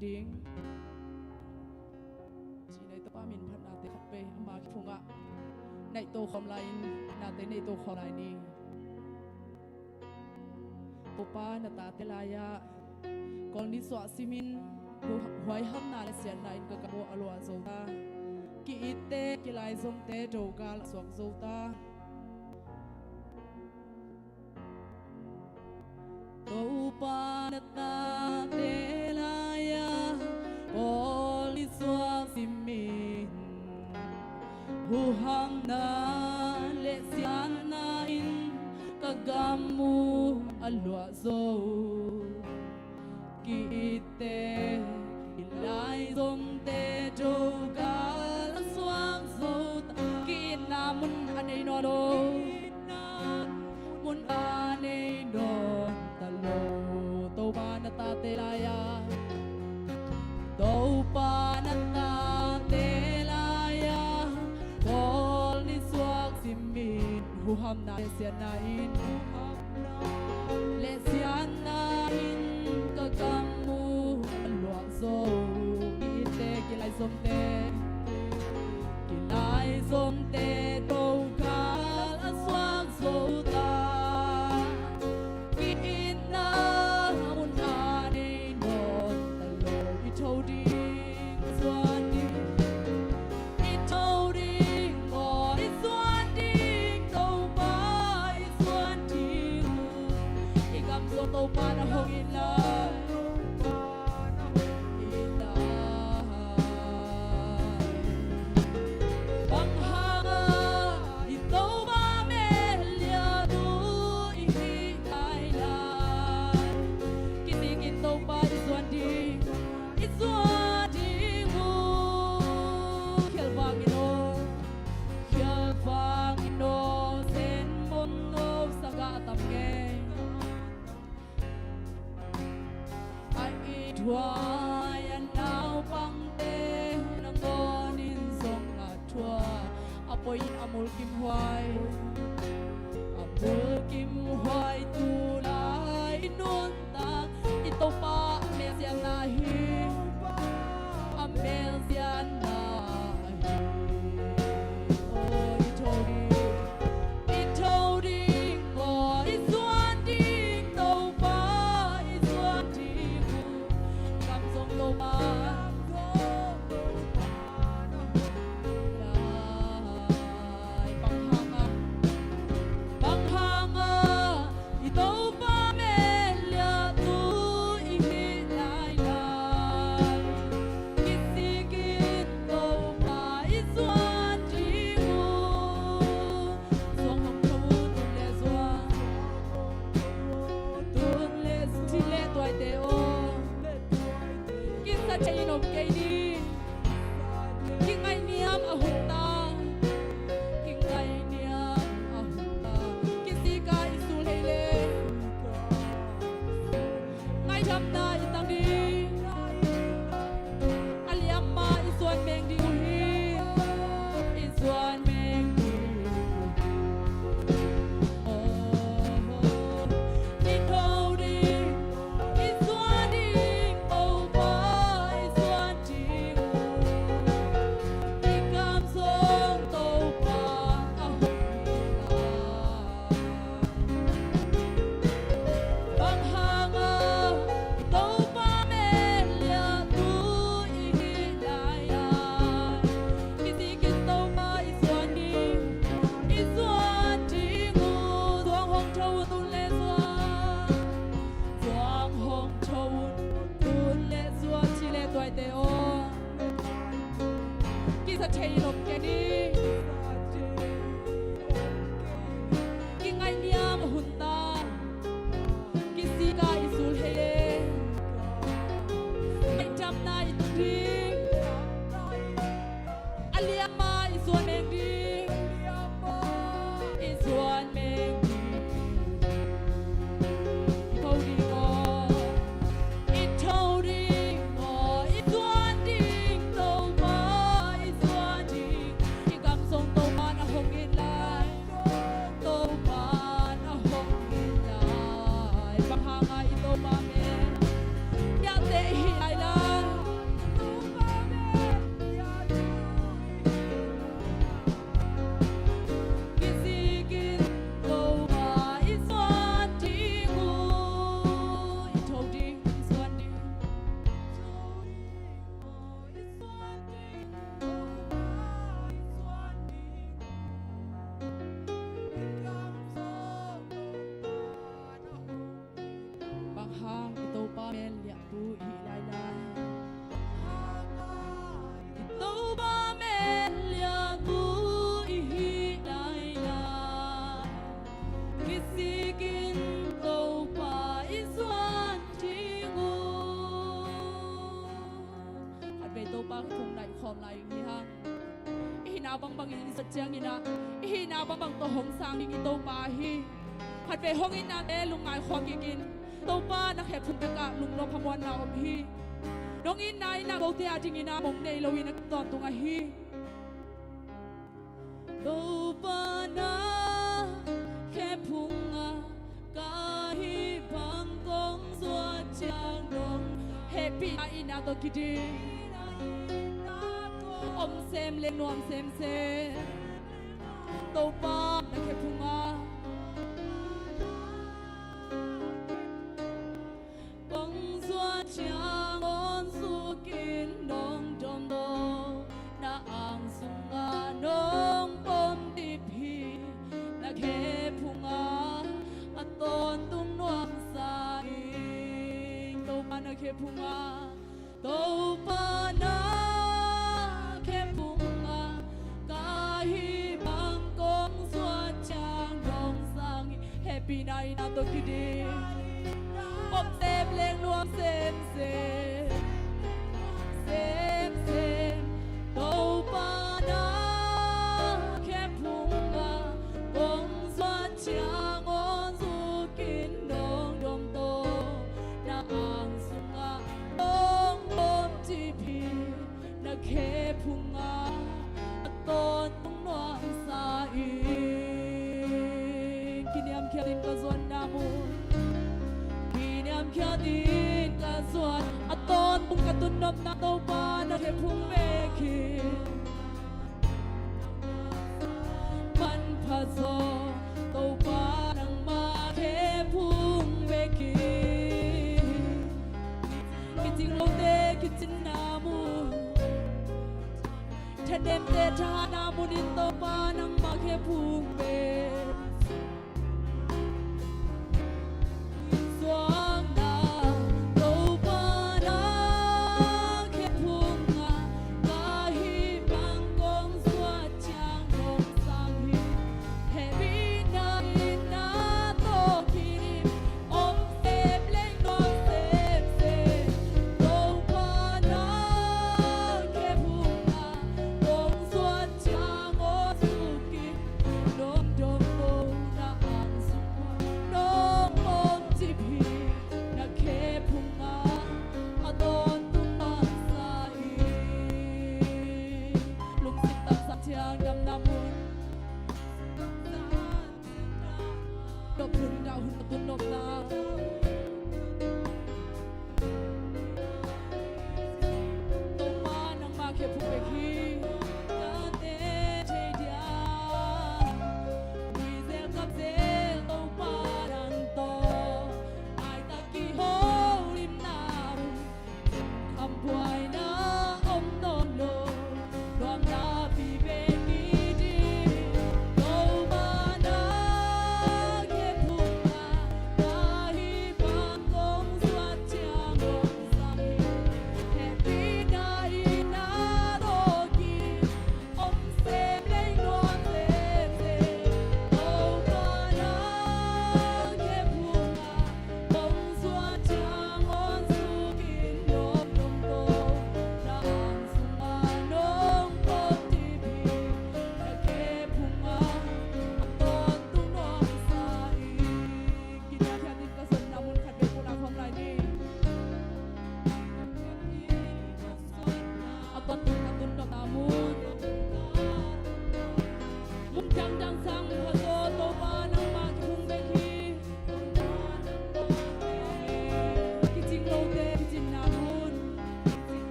ding chỉ này tôi ba mìnhพันนาเตขัดไปมาคิดพงะในโตคอมไลน์นาเตในโตคอมไลน์นี้ปุป้านาตาเตลายะกองนิสวะซิมินหวยห้ำนาเลเซียนนายกะกะโบอลัวโซตากิอิเตกิไลซมเตโจกาลสวงโซตาปุป้านาตาเตลายะกองนิสวะซิมินหูห้ำนาเลเซียนนายkagamu alwazo kite ilai zomte jogal swang zot kinamun anei nodo mun anei non talo to panata telaya to panata telaya kol ni swak simin huham na sianain lesianain kagamu alwazo ite kilai somte tokal aswang sota kiina munane non talo itodi swati itodi ngo iswati toba iswati igam so toba na hongila Tuayan now pangte nangonin song na tua apoyin amul kim huay xuân mình thâu đi ngò ít thâu đi ngò ít xuân đi tàu ba ít xuân đi ít cầm sông tàu ba nó không yên lại tàu ba nó không yên lại bằng hàng ngày tàu ba mẹ nhà tệ lại lại tàu ba mẹ hang ito pamilya buhi laylay ito pamilya buhi laylay kisigin to pa iswan tigo at may to pa kung nai khom lai hi hang ihinabang bang ini sadyang ina ihinabang bang to hong sang ito pa hi at may hongin na lungai khom gigin tàu ba na khép phun cả lùng lo phamwan na om hi nong in nai na go te a jing ina mong nei lo in ton tung a hi tàu ba na khép phun a ka hi bang kong zua chang dong happy na ina to kidi om sem le nuam sem se tàu ba na khép phun a Chang on su kin dong dong do na ang sunga nong pom dip hi na khe phunga aton tung nuam sa ing to pa na khe phunga to pa na khe phunga ka hi bang kong sua chang dong sang happy night na to kidi om xem lên luôn xem tàu ba na khép phung ga bông xoan chia ngon du kín đông đông to na ang sunga đông bom chi pi na khép phung ga ton tung noam sa i kiniam khalin ka zon na mu kya din ka suat aton pung katunop na tàu ba na khe phung ve khi man pha zo tàu ba nang ma khe phung ve khi kiting lo te kitin na mu thadem te tha na mu nin tàu ba nang ma khe phung ve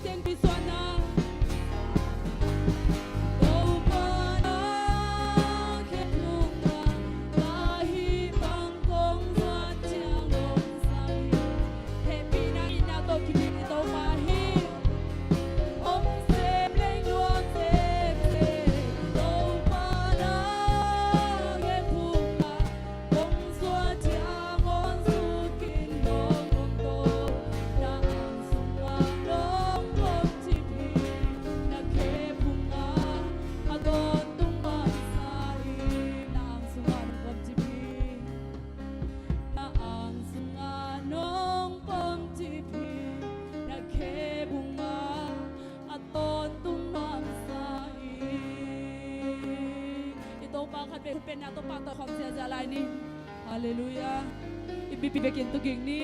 ting pisona Upana ketunga Lahi bangkong Wajang long sai Happy na ina to kitin ito mahi Om se bleng luang se Upana ketunga Kong sua jiang on sukin long to Na ang sunga long kong tipi Na kepunga Agon tumang sai Na ang sunga long kong tipi Na ang sunga long kong tipi Na kepunga Agon tumang sai Ito pa katpekupen na ito pa ito kong siya jalay ni Hallelujah Ibibibekin tuging ni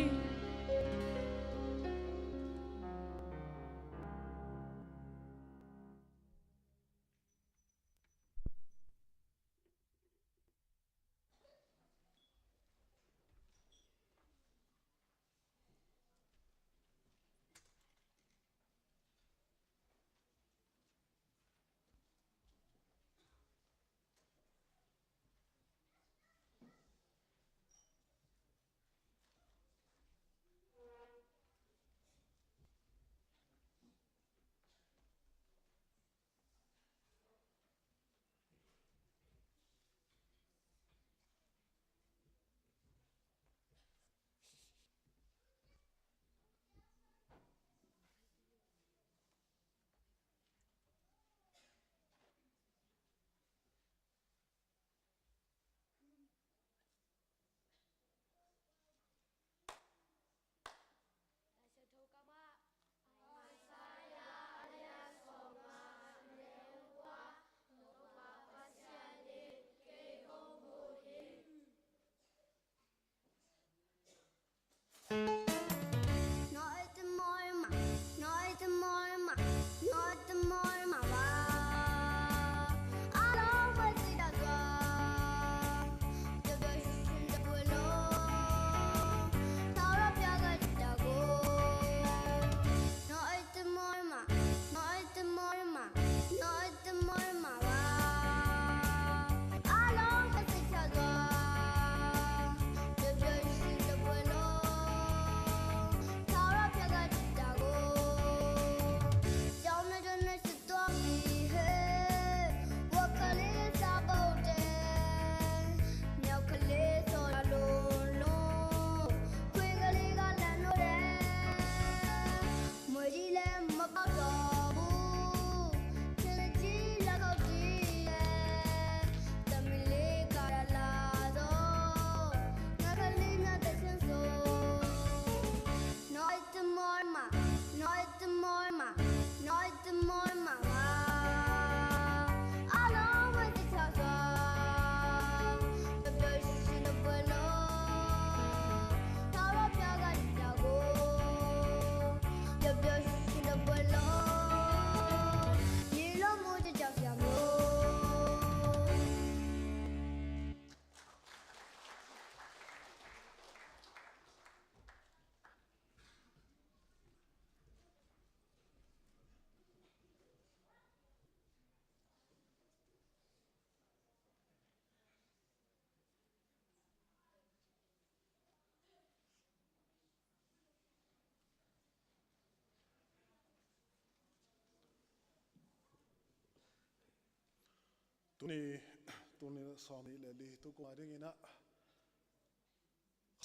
tuni somi le li tu ko ring ina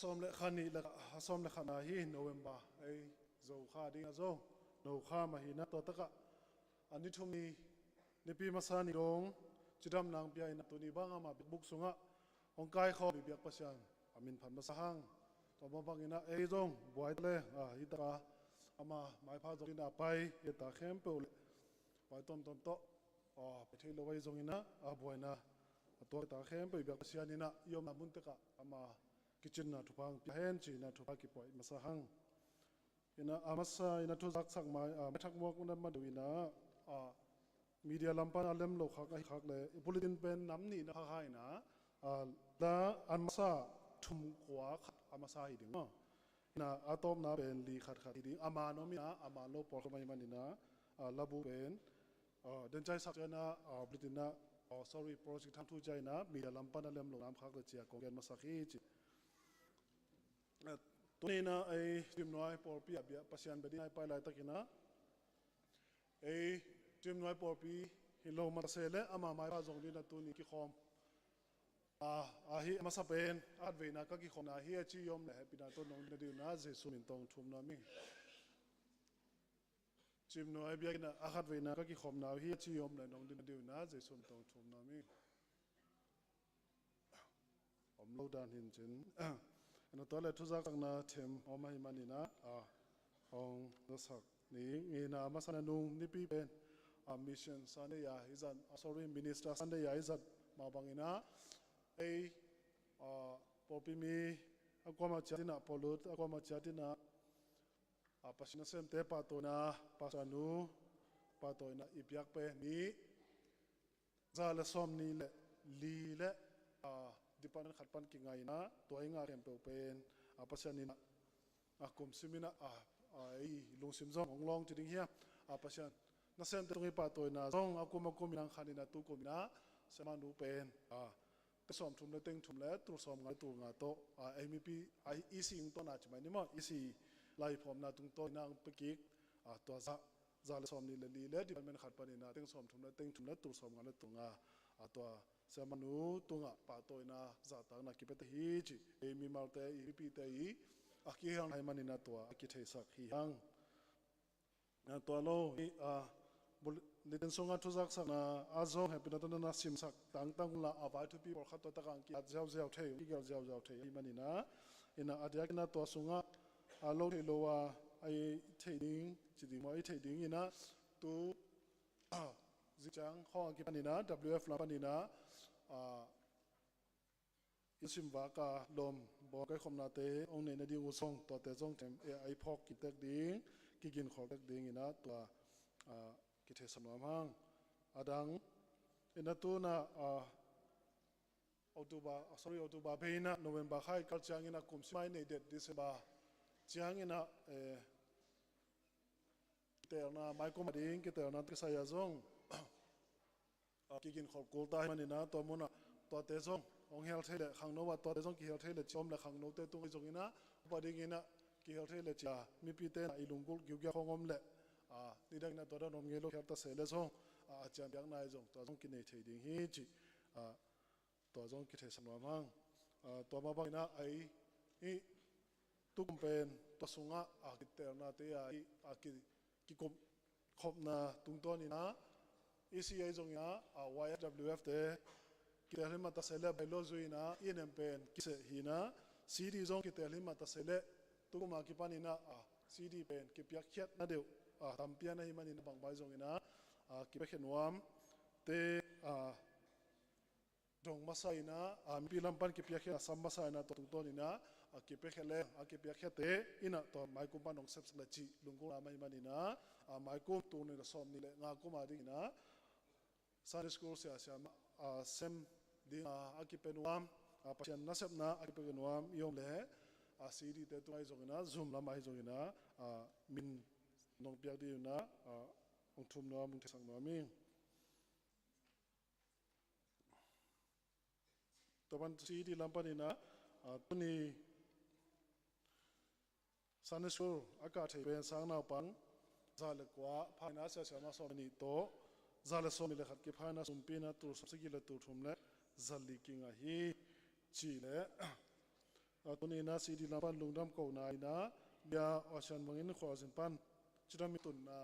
som le khani la som le khana hi november ai zo kha ding a zo no kha ma hi na to taka ani thumi ni pi masani dong chidam nang pia ina tuni banga ma buk sunga ong kai kho bi biak pasian amin phan ma sahang to ma bang ina ai zong buai le a hi ta ama mai pha zo ina pai ye ta khem pe pai tom tom toไปที่เราไว้ตรงนี้นะบ่อยนะตัวตาเข้มไปแบบเสียนี่นะยอมมาบุญตะกะมากิจนะทุกพังเห็นจีนะทุกพังกี่ปล่อยมาสะหังอินะอามาสะอินะทุกสักมาไม่ทักมวกนั้นมาดูอินะมีเดียลำพันเล่มโลกขักไอ้ขักเลยบุลตินเป็นน้ำนี่นะข้าให้นะแล้วอามาสะทุ่มขวาอามาสะอีกเนาะ na atom na ben li khat khat ding ama no mi na ama lo por khamai manina labu ben den chai sak na britain na sorry project tham thu chai na mi da lampan na lem lo nam khak le chia ko gen masakhi chi tuni na ai tim noi por pi abia pasian bedi nai pai lai takina ai tim noi por pi hilo ma sele ama mai pa jong ni na tuni ki khom hi masa pen at ve na ka ki khona hi chi yom le happy na to nong na diu na jesu min tong thum na mi chim no ai bia na akhat ve na ka ki khom na hi chi yom le nong din diu na jesu min tong thum na mi om lo dan hin chin ana to le thu jak na them om mai mani na ong no sak ni ngi na masana nung ni pi pen mission sane ya izan sorry minister sane ya izat ma bangina ai popi mi akoma chatina polut akoma chatina pasina sem te pa to na pasanu pa to na ipyak pe ni zala som ni le li le dipanan khatpan ki ngai na to ai nga rem pe pen pasani na akum simina ai lungsim zong onglong ti ding hia pasan na sem te ngi pa to na zong akuma kuminang khanina tu kumina sema nu pen som thum le teng thum le tur som ngai tur nga to MEP ai ising to na chmai ni mo isi lai phom na tung to nang pekik to za le som ni le li le department khat pani na teng som thum le teng thum le tur som nga le tunga to semanu tunga pa to na za ta na ki pete hi chi mi mal te MEP te i aki hang hai mani na to aki thei sak hi hang na to lo niten songa thuzak sak na azong happy na na sim sak tang tang la avai to people khat to takang ki jaw jaw thei ki gal jaw jaw thei mani na ina adia na to sunga lo thei lo wa ai thei ding chi ding mo ai thei ding ina tu zichang kho ki pani na WF la pani na isim wa ka lom bo kai khom na te ong ne na ding u song to te jong tem ai phok ki tek ding ki gin khol tek ding ina to ki the samam hang adang ina tu na October beina November khai kal chang ina kum simai nei det December chang ina terna mai kum ding ki terna ti saya zong ki gin khol kul ta manina to mona to te zong ong hel thele khang no wa to te zong ki hel thele chom le khang no te tu zong ina pa ding ina ki hel thele cha mi pi te ilungul gyu gya khongom le ni dang na to da nom nge lo khap ta se le zong chan byang nai zong to zong ki nei thei ding hi chi to zong ki the samwa mang to ma bang na ai i tu kum pen to sunga ki ter na te ai ki kom khop na tung to ni na ECA zong ya YWF te ki ter ma ta se le bai lo zui na inem pen ki se hi na CD zong ki ter ma ta se le tu ma ki pani na CD pen ki pyak khet na deu tam pia na hi mani na bang bai zong ina ki pe khenwam te dong masai na mi lampan ki pia khe sam masai na to tung ni na ki pe khele ki pia khe te ina to mai kum pa nong sep la chi lungu na mai mani na mai kum tu ni som ni le nga kum adi na Sunday school sia sem di ki pe nuam pasien na sep na ki pe nuam yom le CD te tu ai zong ina zoom la mai zong ina min nong piak di na ong thum na mung thesang na mi toban CD lampani na tuni Sunday school aka thei ben sang na pang zale kwa phana sa sama so ni to zale so mi le khat ki phana sumpi na tur sabsi le tur thum le zali kinga hi chi le tuni na CD lampan lungdam ko na ina ya ocean mangin khozin pan chidam tun na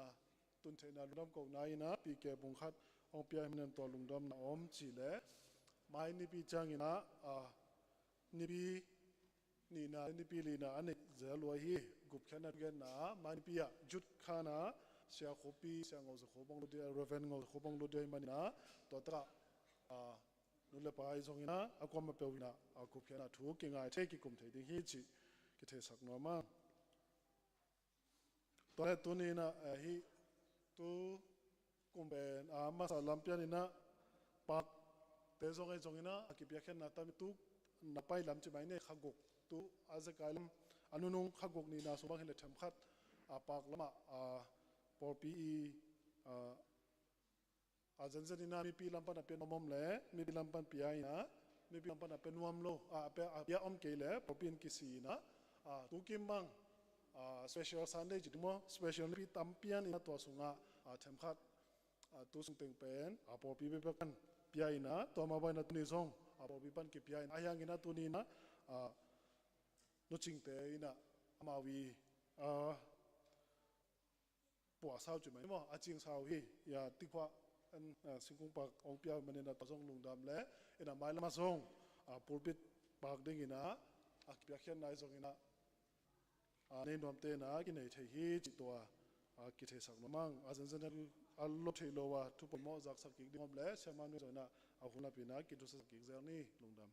tun theina lungdam ko na ina PK bung khat ong pia min to lungdam na om chi le mai ni pi chang ina ni bi ni na ni pi li na ane zelo hi gup khana gen na mai pi ya jut khana sia khopi sia ngo zo khobong lo de reven ngo khobong lo de mani na to tra nu le pai zong ina akom ma pe ina gup khana thu ki ngai the ki kum thei ding hi chi ki the sak no ma to le tu ni na hi tu kum ben ma sa lampian ina pa te zong ai zong ina ki pia khen na ta tu na pai lam chi mai ne khaguk tu aza kailam อันนู้นขักกนี่นะสมบัติเห็นทำขัดปากละมาปอปีจันทร์นี่นะมีปีลำปันเป็นมอมเล่มีปีลำปันปีไอนะมีปีลำปันเป็นวมโลเป็นยาอมเกล่ปอปีนกิสีนะตุกิมบังspecial Sunday จิตมั้ง special ปีตั้มปีอันนี้ตัวสุงะทำขัดตัวสุงเต็งเป็นปอปีเป็นกันปีไอนะตัวมาไปนะตัวนี้ส่งปอปีปันกิปีไออายังกินะตัวนี้นะนุชิงเตยนะมาวีปัวสาวจุดไหมมั้งอาจิงสาวฮีอย่าติดว่าสิงคโปร์องเปียมันเนี่ยตัวส่งลุงดำเล่เอ็นไม่ละมาส่งปูปิดปากดิ่งนะกิจเขียนนายส่งนะในนวมเตนะกินในไทยฮีจิตตัวกิจสักมั่งจันทร์นั้นลดเทโลวาทุกคนมองจากสักกิจดิ่งเล่เชื่อมันนี่ส่วนน่ะคุณละปีนะกิจสักกิจเจ้านี่ลุงดำ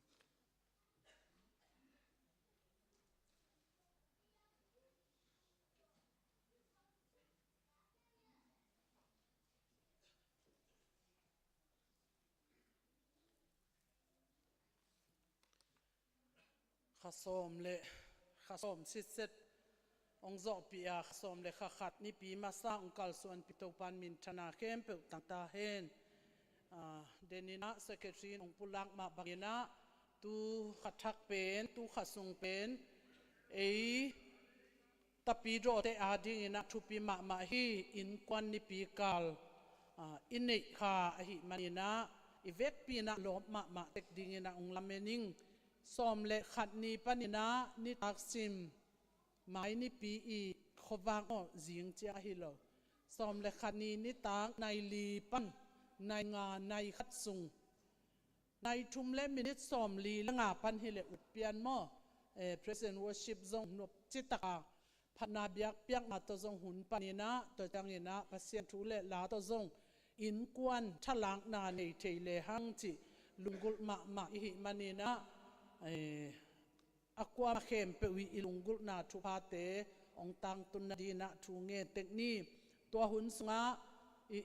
ข้าส้มเละข้าส้มสิเสร็จองค์จอปีอาข้าส้มเละข้าขัดนี่ปีมาสร้างองค์การส่วนปิโตปันมินธนาเข้มเปิดต่างตาเห็นเดนินะเซกเตอรีองค์ปุลักมาบังนะตูขัดทักเป็นตูขัดทรงเป็นตะปีโรเตอาดินะทุปีมาฮีอินควันนี่ปีกาลอินเนข้าหิมันนะอีเวกปีนะลบมาเต็กดิงนะองค์ลำเมนิงสอมเละขัดนี้ปนินะนิตักซิมหมายนิปีอีขวางอจิงเจ้าฮิโลสอมเละขัดนี้นิตักในลีปันในงานในขัดสุงในทุ่มเละมินิตสอมลีละงาปันฮิเลอุดเปียนมอPresident Worship จงนบจิตตาพันนาเบียกเปียกมาตัวจงหุ่นปนินะตัวจังยินะพัศยันทุเละลาตัวจงอินกวนฉลังนาในเทเลหังจิลุงกุลมาอิหิมันนี่นะอความาเข้มเปวิอิลุงกุลนาทุพาเตองตังตุนดีนะทุเงเทคนีตัวหุ่นสงะ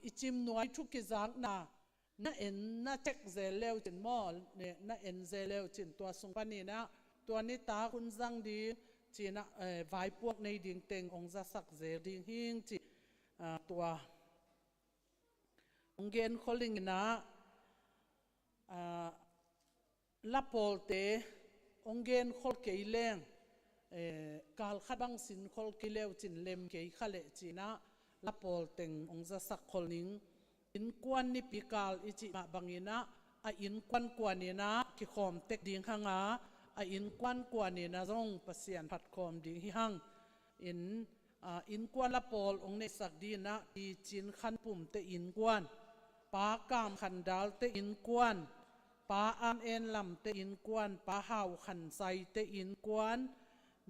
อิจิมหน่วยทุกิจังน่าเอ็นน่าเช็คเซเลวจินมอลเนี่ยน่าเอ็นเซเลวจินตัวสงปนี่นะตัวนี้ตาหุ่นจังดีจีน่ะไว้พวกในดิ่งเต็งองจะสักเซดิ่งหิงจีตัวองเกนคนลิงนะลับโพลเตองเกนคนเกยเลงกาลขัดบังสินคนเกเลวจินเลมเกยขะเลจีนะลับโพลเต็งองจะสักคนนิงอินกวนนี่ปีกาลอิจิมาบังอินะอินกวนกวนนี่นะกิขอมเต็กดิ่งข้างอินกวนกวนนี่นะจงปัสยันผัดขอมดิ่งหิหังอินกวนลับโพลองในสักดีนะอีจินขันปุ่มเตอินกวนปากามขันดาลเตอินกวนปาอามเอ็นลำเตอินกวนปาหาวขันไซเตอินกวน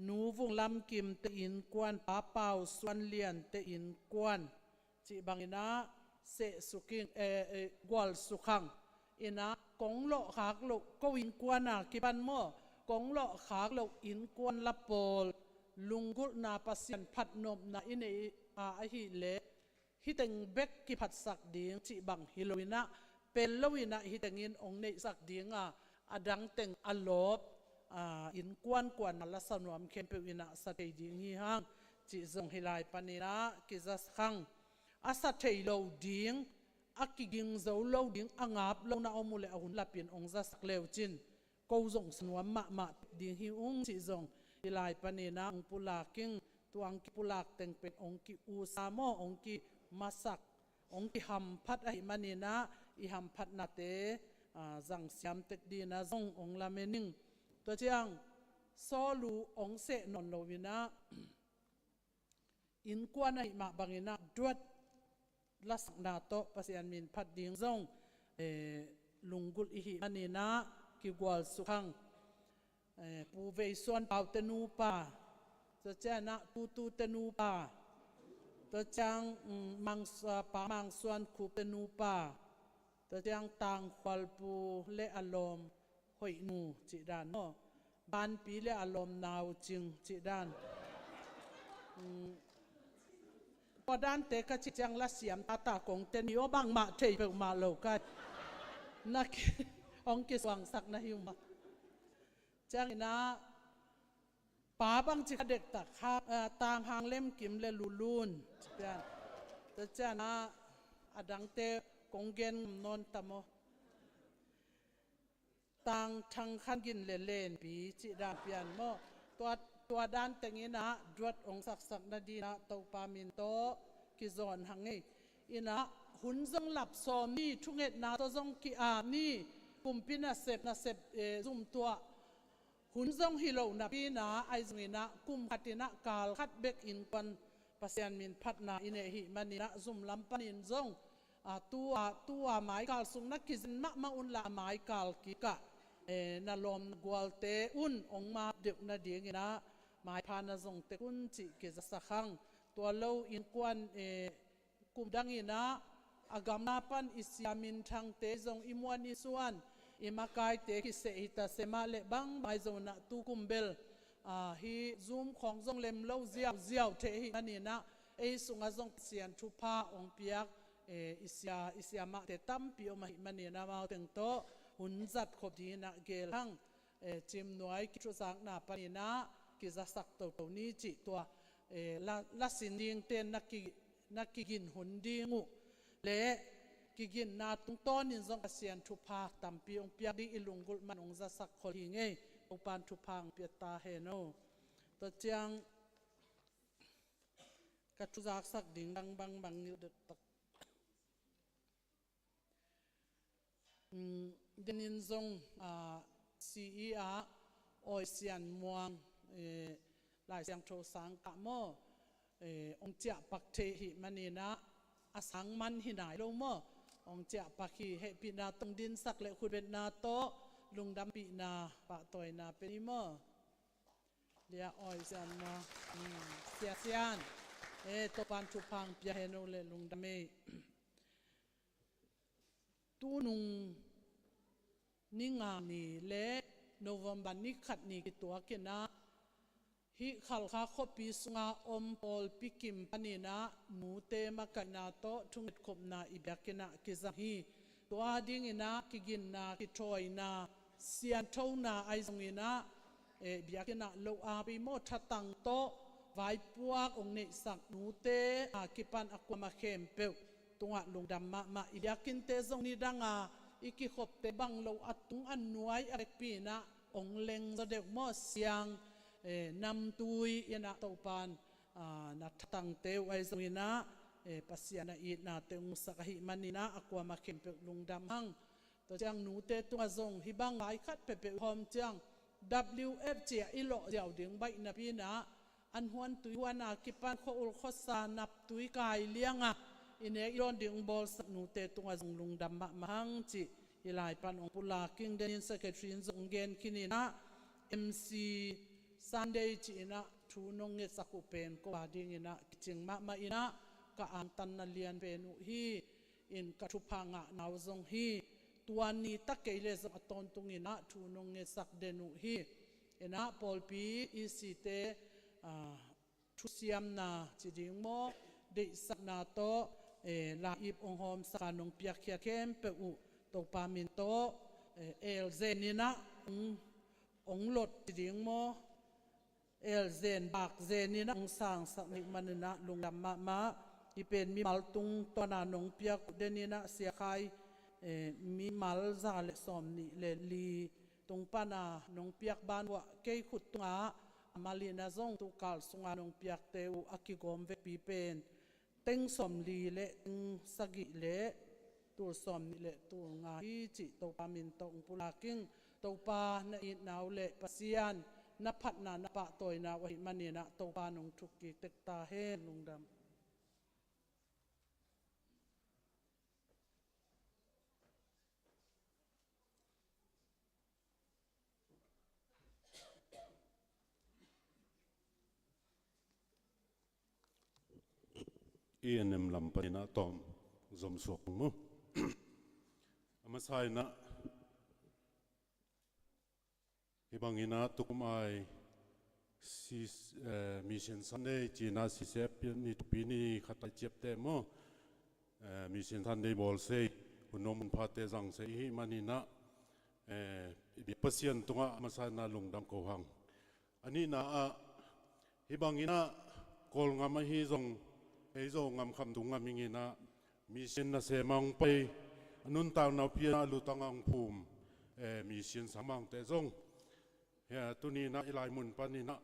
นูวุงลำกิมเตอินกวนปาเป่าส่วนเลียนเตอินกวนจีบังอินะเสสุกิงกวลสุขังอินะกงโลขากโลก็อินกวนกิบันโมกงโลขากโลอินกวนละโปลลุงกุลนาปัสยันพัดนมนาอินเอหิเลฮิตังเบกกิพัดสักดิ่งจีบังฮิโลวินะเป็นลวินะฮิตังอินองในสักดิ่งอดังเต็งอลบอินกวนนัลสนวมเข้มเปวินะสัตย์ดิ่งฮิฮังจีจงฮิลายปานินะกิจัสขังอาสัตย์โลดิ่งอากิกิงเจ้าโลดิ่งอ่างอับโลนาอมุเลอหุนลับเป็นองจัสเลวจินกูจงสนวมมาดิ่งฮิอุงจีจงฮิลายปานินะองปุลากิงตัวองกิปุลากเต็งเป็นองกิอุสามอองกิมาสักองกิหัมพัดไอมันนี่นะอิหัมพัดนาเตจังสยามเต็กดีนะจงองลาเมนิงตัวเจียงโซลูองเสนนโลวินะอินกวนไอมาบังอินะดวดลัสนาโตปัสยันมินพัดดิงจงลุงกุลอิหิมันนี่นะกิกวลสุขังปูเวส่วนเป่าเตนูปาตัวเจ้านะตูเตนูปาตัวจังมังสปามังส่วนคูเตนูปาตัวจังตังควลปูเลอารมณ์หอยนูจิดานโนบานปีเลอารมณ์นาวจิงจิดานพอด้านเตะก็จิจังละเสียมตาคงเตนิโอบังมาเทยเปมาโลกันนักองกิสวังสักนะฮิวมาจังนะ ป้าบังจิเด็กตักข้าตางหางเล่มกิมเลลุนเปียนแต่เจ้านะอดังเตกงเกนนนตโมตางทังขันกินเล่นปีจิดาเปียนโมตัวด้านแต่งนี้นะดวดองสักนาดีนะตปามินโตกิจอนหังไงอินะหุ่นจงหลับซอมนี่ทุกเหตุนาตัวจงกิอานี่ปุ่มพินาเสพซุ่มตัวหุ่นจงฮิโลนับปีนาไอจงนะกุมขัดนะกาลขัดเบกอินกันปัสยานมินพัดนาอินเอหิมันนี่นะซุ่มลำปันอินจงตัวหมายกาลสุงนักกิจมะอุนละหมายกาลกิกะนาลมกวลเตอุนองมาเด็กนาดีงินะหมายพานาจงเตกุนจิกิจสักขังตัวเลวอินกวนกุมดังงินะอากามนาปันอิสยามินทางเตจงอิมวานิส่วนอิมากายเตกิเสอิตาเสมาเลบังไม่จงนะตูกุมเบลฮีซูมของจงเล็มเลวเจียวเทหิมันนี่นะสุงาจงเสียนทุพาองเปียกอิสยามาเตตัมปิโอมาหิมันนี่นะมาถึงโตหุ่นจัดขบดีนะเกลังจิมหน่วยกิจสักนาปนินะกิจสักตัวนี้จิตัวละสินดิงเตนนักกินหุ่นดิงูเละกินนาตุงต้นนินจงเสียนทุพาตัมปีองเปียดีอิลุงกุลมันองจะสักคนหิงเงอุปานทุพังเปียตาเฮโนตัวเจียงกัจจุจักสักดิ่งบังนิวเดตักเดนินจงซีอีอาโอเซียนมวงหลายเสียงโทสังกะโมองเจ้าปักเทหิมันนี่นะอสังมันหินายลงโมองเจ้าปักหิเฮปินาตรงดินสักเละคุณเป็นนาโตลุงดำปีนาปะต่อยนาเป็นโมเดียโอเซียนมาเสียนตัวปันทุพังเปียเฮโนเลลุงดำเมตูนุงนิงานีเละโนเวมบันนิขัดนี่กิตัวกินะฮิขัลคาคปีสงาอมปอลปิกิมปนินะมูเตมากันนาโตทุงเอ็ดขบนาอิบยักินะกิจังฮีตัวดิ้งอินะกิกินนากิทอยนาเสียนเท่านาไอซงอินะบิยักินะโลอาบิโมทัตังโตไว้พวกองเนสักมูเตอากิปันอักวมาเข้มเปวตัวลุงดำมาอิบยักินเตซงนิดังอาอีกิขบเตบังโลอัตุงอันนวยอะไรปีนะองเล็งจะเด็กมอเสียงนำตุยยนะตัวปานนัดตั้งเตวไอซวินะปัสยานะอีนาเตงสักหิมันนี่นะอักวามาเข็มเปลุงดำหังตัวจังหนูเตตัวจงฮิบังไอคัดเปเปหอมจัง WF เจียอิโลเดียวเดียงใบนับปีนะอันหวนตุยหวนากิปันโคอุลโคสานับตุยกายเลี้ยงอ่ะอินเอกย้อนเดียงบอลสักหนูเตตัวจงลุงดำมาหังจิอิลายปันองปุลาคิงเดนินเซกเตรีนจงเกนคินินะ MC Sunday จีนะทูนงเงสักอุเปนก็บาดิงินะจิงมาอินะก็อันตันนัเลียนเป็นอุฮีอินกัทุพังะนาวจงฮีตัวนี้ตะเกยเลสอัตอนตุงินะทูนงเงสักเดนุฮีอินะปอลปีอีสิเตทุเซียมนาจิดิงโมเดสักนาโตลาอิบองหอมสักนงเปียกเขียเข้มเปอุตปามินโตเซนินะองหลดจิดิงโมเซนบักเซนินะองสางสักนิมันนะลุงดำมาที่เป็นมีมัลตุงตัวนานงเปียกเดนินะเสียใครมีมัลซาเลสอมนี่เลลีตรงปานานงเปียกบ้านว่าเกยขุดตงามาลีนาซงตุกาลสงานงเปียกเตวอากิกอมเวปีเป็นเต็งสมลีเลตึงสกิเลตัวสมนี่เลตัวงาฮิจิตัวปามินตองปุลากิงตัวปาในนาวเลปัสยานนับพัดนานับปะตัวนาวิมันนี่นะตัวปานงทุกิเตตาเฮลุงดำENM ลำปนินะตอมจมสวกมั้งมาใส่นะฮิบังอินะตุกมายซีมิชชันซันเดย์จีน่าซีเซปนี่ตุปีนี่ขัดเจ็บเต็มมั้งมิชชันซันเดย์บอลเซ่หุ่นนมพัดเตจังเซ่ฮิมันนี่นะบิปัสยันตุงะมาใส่นะลุงดำโกหังอันนี้นะ hi bangina kol ngam hi zong ei zo ngam kham dung ngam ingina mi sin na se mang pai nun taw na pia lu tangang phum mi sin samang te zong ya tuni na ilai mun panina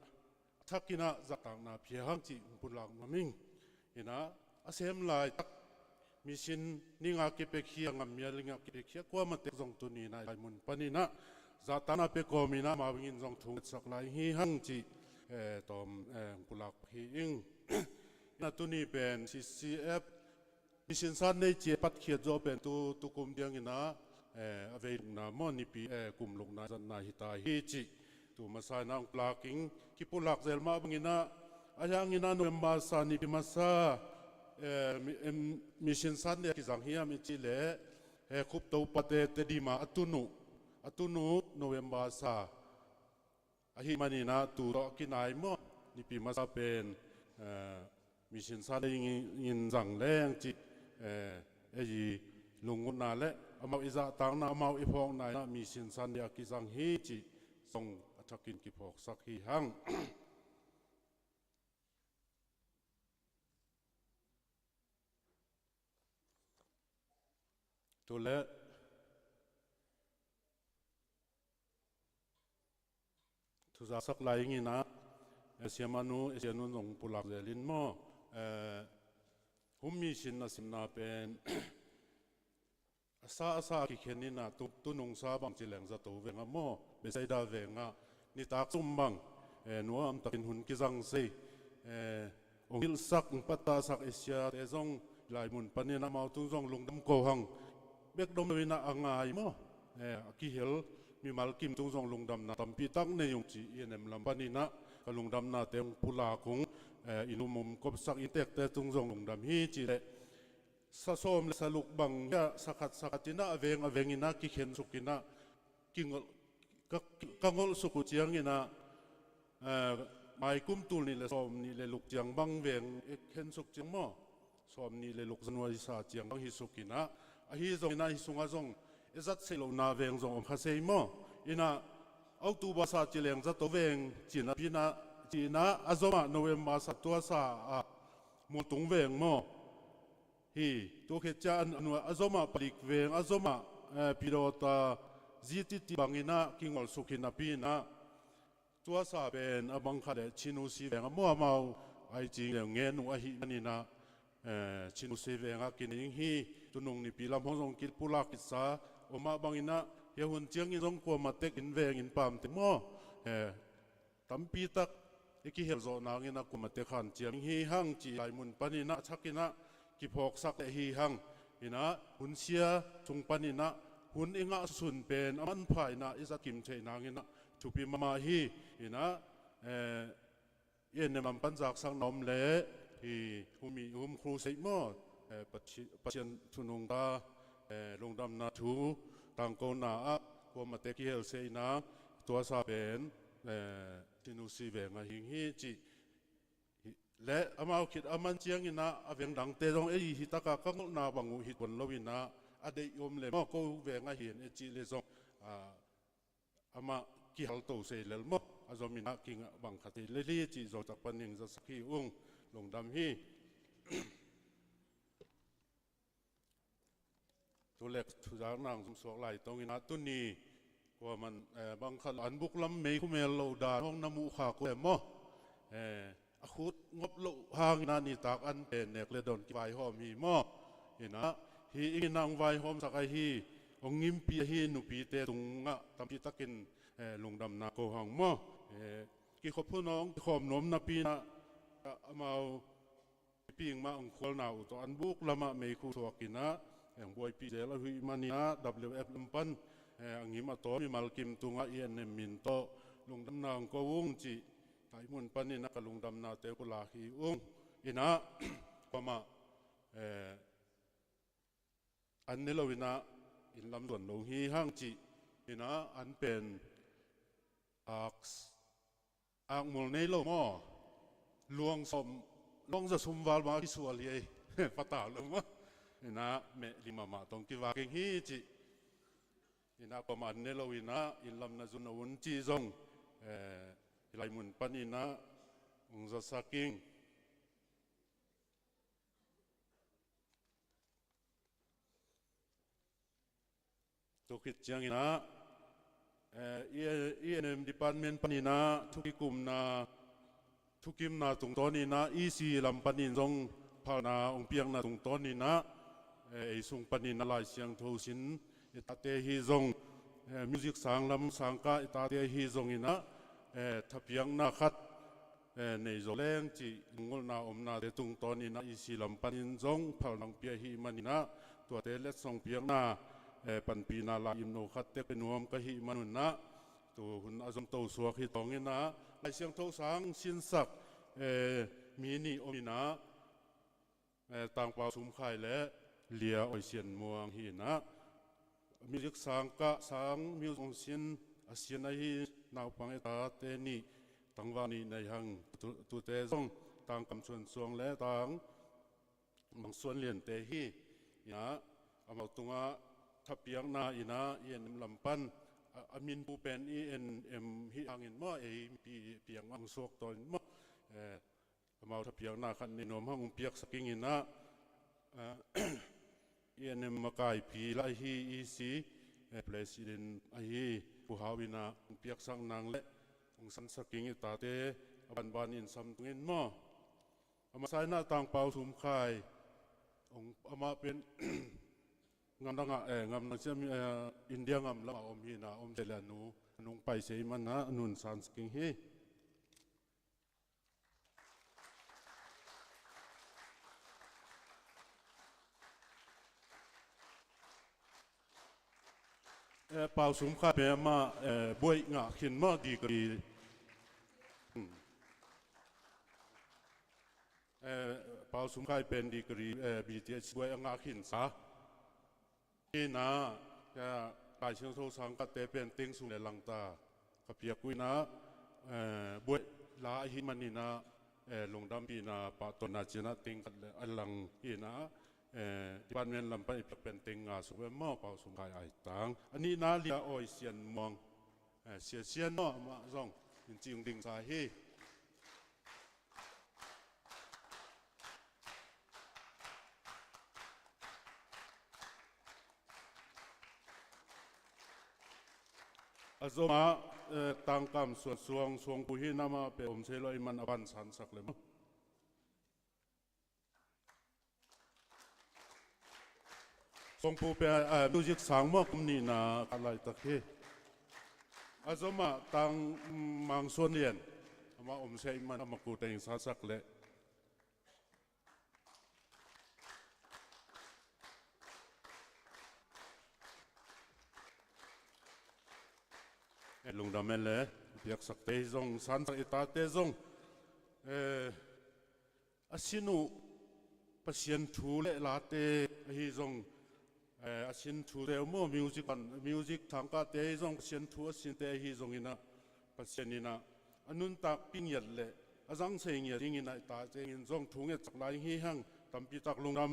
thakina zatang na phia hang chi pulang maming ina asem lai tak mi sin ninga ke pekhia ngam mia linga ke pekhia kwa ma te zong tuni na ilai mun panina zatana pe komina mawingin zong thung sak lai hi hang chi tom pulak hi ing na tuni pen CCF mission san nei che pat khia jo pen tu kum diang ina ave na mo ni pi kum luk na zan na hi ta hi chi tu masa nang plaking ki pulak zel ma bangina ayang ina no ma sa ni pi masa mission san ne ki zang hiam chi le khup to pate te di ma atunu November sa ahi manina tu ro kinai mo ni pi masa pen mission sa in zang leng chi yi lungun na le amau iza tang na amau ipong na mission san ya ki zang hi chi song athakin ki phok sak hi hang to le tu za sak lai ngi na siamanu nong pulak zelin mo hummi sin na simna pen asa ki khenina tu nong sa bang chileng za to venga mo besaida venga ni tak sumbang nuam takin hun ki jang se ongil sak pata sak asia te zong lai mun panina mau tu zong lungdam ko hang bek dom wina angai mo ki hel mi mal kim tu zong lungdam na tampi tak ne yung chi enem lam panina ka lungdam na teng pula kung inumum kop sak itek te tung zong lungdam hi chi le sa som le sa luk bang ya sakatina avengina ki khen sukina kingol kangol suku chiang ina mai kum tul ni le som ni le luk chiang bang veng khen suk chiang mo som ni le luk january sa chiang bang hi sukina a hi zong na hi sunga zong ezat selo na veng zong om khasei mo ina october sa chileng za to veng china azoma november sa to sa mo tung veng mo hi to khe cha anu azoma palik veng azoma pilota ztt bangina kingol sukina pina tua sa ben abang khale chinu si veng mo mau ai chi nge nu a hi manina chinu si venga kining hi tunung ni pilam hong kil pulak sa oma bangina ye hun chiang in jong ko matek in veng in pam te mo tampi tak eki hel zo na ngina ko matek khan chiang hi hang chi lai mun panina chakina ki phok sak hi hang ina hun sia chung panina hun inga sun pen aman phai na isa kim chei na ngina thupi mama hi ina yen nam panjak sang nom le hi hum khru sei mo pathian thunung da lungdam na thu tang ko na a ko mateki hel sei na tua sa ben tinu si ve nga hing hi chi le amau khit aman chiang ina aveng dang te dong ei hi taka kangol na bangu hi bon lowina ade yom le mo ko ve nga hian e chi le zong ama ki hal to sei lel mo azomina kinga bang khati le li chi zo tak paning za sakhi ung lungdam hi tu lek thu jang nang zum sok lai tong ina tu ni ko man bang khal an buk lam mei khu mel lo da hong namu kha ko mo a khut ngop lo hang na ni tak an pen nek le don ki vai hom hi mo ina hi inang vai hom sakai hi ong ngim pi hi nu pi te tunga tampi takin lungdam na ko hang mo ki khopu nong khom nom na pi na amau ping ma ong khol na u to an buk lama mei khu thokina eng boy pi zel hui mania WF lampan angima to mi malkim tunga ien min to lungdam na ko wung chi tai mun panina ka lungdam na te ko la hi ung ina koma an nelowina in lam don lo hi hang chi ina an pen ang mol nei lo mo luang za sumwal ma ki sual ye pata lo mo ina me lima ma tong ki wa keng hi chi ina ko man ne lo ina in lam na zun un chi zong lai mun panina องจะสักกิ้งตุกิจจังนะENM department panina thukikum na thukim na tungtoni na EC lampanin jong phana ongpiang na tungtoni na eisung panina lai siang thosin itate hi jong music sanglam sangka itate hi jong ina thapiang na khat nei zoleng chi ngol na omna de tungtoni na EC lampanin jong phalang pia hi manina to te let song piang na pan pina la im no khat te penuam ka hi manuna tu hun azam to suak hi tongina lai siang tho sang sin sak mini omina tang pa sum khai le lia oi sian muang hi na music sang ka sang music sin asian hi naw pang eta te ni tangwani nei hang tu te song tang kam chuan suang le tang mang suan lian te hi ya amau tunga thapiang na ina yen lampan amin pu pen em hi angin mo piang ang sok ton mo amau thapiang na khan ni nom hang piak saking ina yen makai pi lai hi si president ai pu hawina piak sang nang le ong san saking ita te ban in sam tungin mo ama sai na tang pau sum khai ong ama pen ngam danga ngam na sim India ngam la om hi na om dela nu nung pai sei man na nun san sking hi pau sum kha pe ma boi nga khin ma di kri pau sum khai pen di kri BTS boi nga khin sa na ya kai chiang tho sang ka te pen ting sung le lang ta ka pia kui na boi la hi manina lungdam pi na pa to na china ting ka le alang hi na department lam pa ipek pen ting nga su we mo pa sung kai ai tang ani na lia oi sian mong sian no ma zong in ching ding sa hi azoma tangkam suang puhi nama pe om selo iman aban san sak le mo suang pu pe music sang mo kumni na kalai takhe azoma tang mang suan lien ama om se iman amaku teng sa sak le lungdam le biak sak te zong san sak ita te zong asinu pasien thu le la te hi zong asin thu te mo music thangka te zong pasien thu asin te hi zong ina pasien ina anun tak ping yat le azang seng ya ring ina ta cheng in zong thu nge chak lai hi hang tampi tak lungdam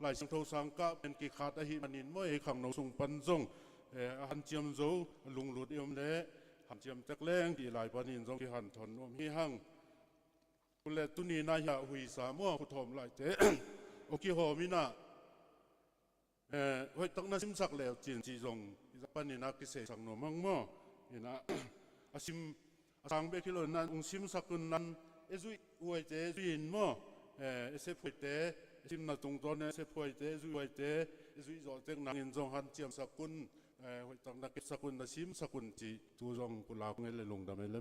lai sang tho sang ka pen ki khat a hi manin mo e khang no sung pan zong han chiam zo lung lut yom le han chiam tek leng di lai panin zong ki han thon om hi hang kule tuni na ya hui sa mo khu thom lai te oki ho mina hoi tak na sim sak le chin chi zong panina ki se sang no mang mo ina asim asang be kilo nan ung sim sakun nan ezui huai te zuin mo ese phoi te sim na tung ton ese phoi te zui te zui zo tek nang in zong han chiam sakun hoi tak na ki sakun na sim sakun chi tu zong pula ngel le lung da me le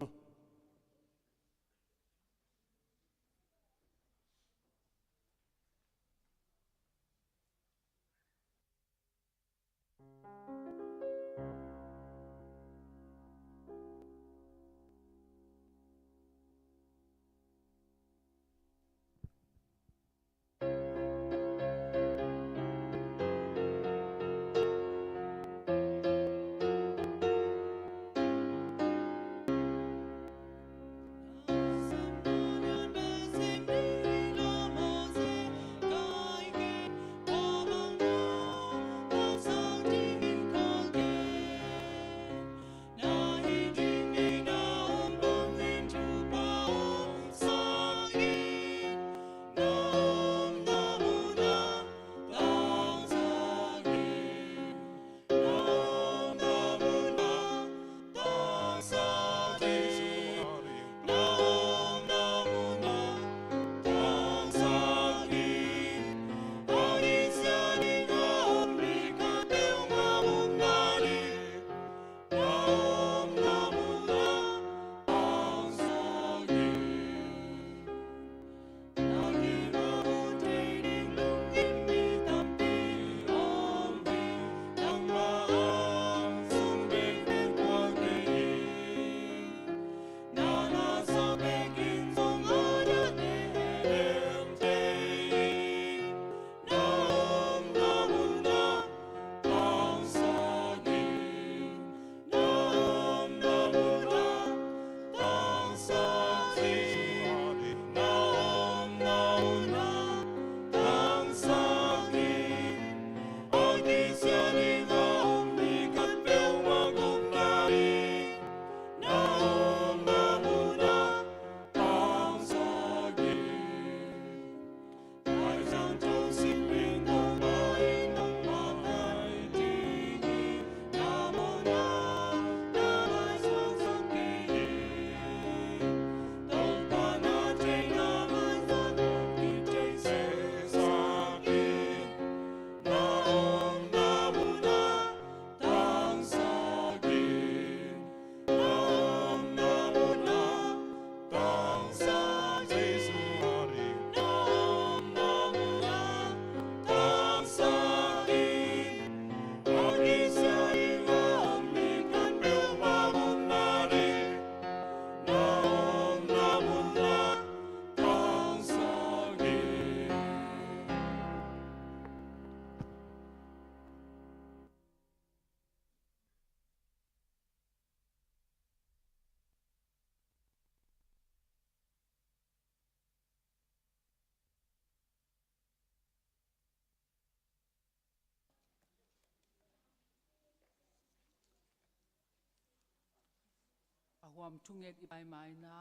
huam thunget ipai mai na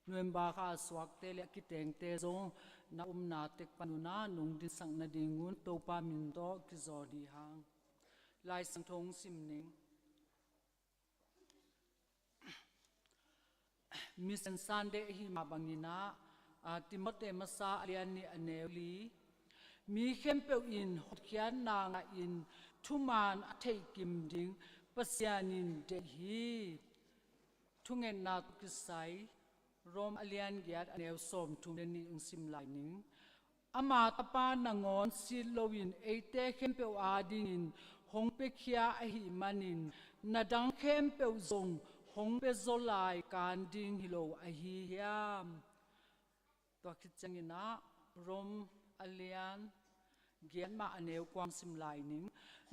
November kha swak te le kiteng te zong na na tek panuna nung din sang na dingun to pa min do ki zodi hang lai sang thong sim ning Mission Sunday hi ma bangina Timote masa aliani aneli mi khempeu in hokhian na nga in thuman athei kim ding pasianin de hi thungen na kisai rom alian giat aneu som thumeni ungsim lai ning ama tapa nangon silowin eite khempeu ading in hongpe khia a hi manin nadang khempeu zong hongpe zolai kan ding hilo a hi hiam to khichangina rom alian gian ma aneu kwam sim lai ning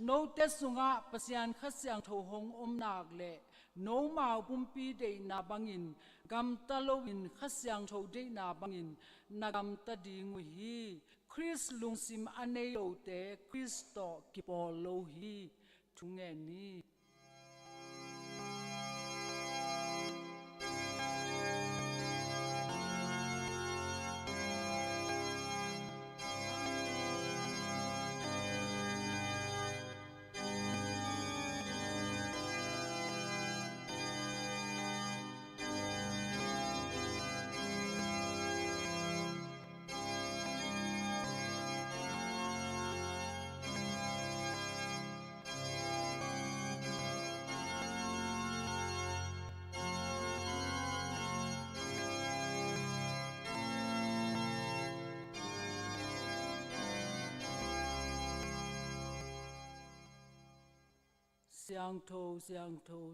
no te sunga pasian khasyang tho hong nak le no ma pumpi de na bangin gam talowin khasyang tho de na bangin nagam ta ding hi Chris lungsim aneo te Kristo kipolo hi thunge ni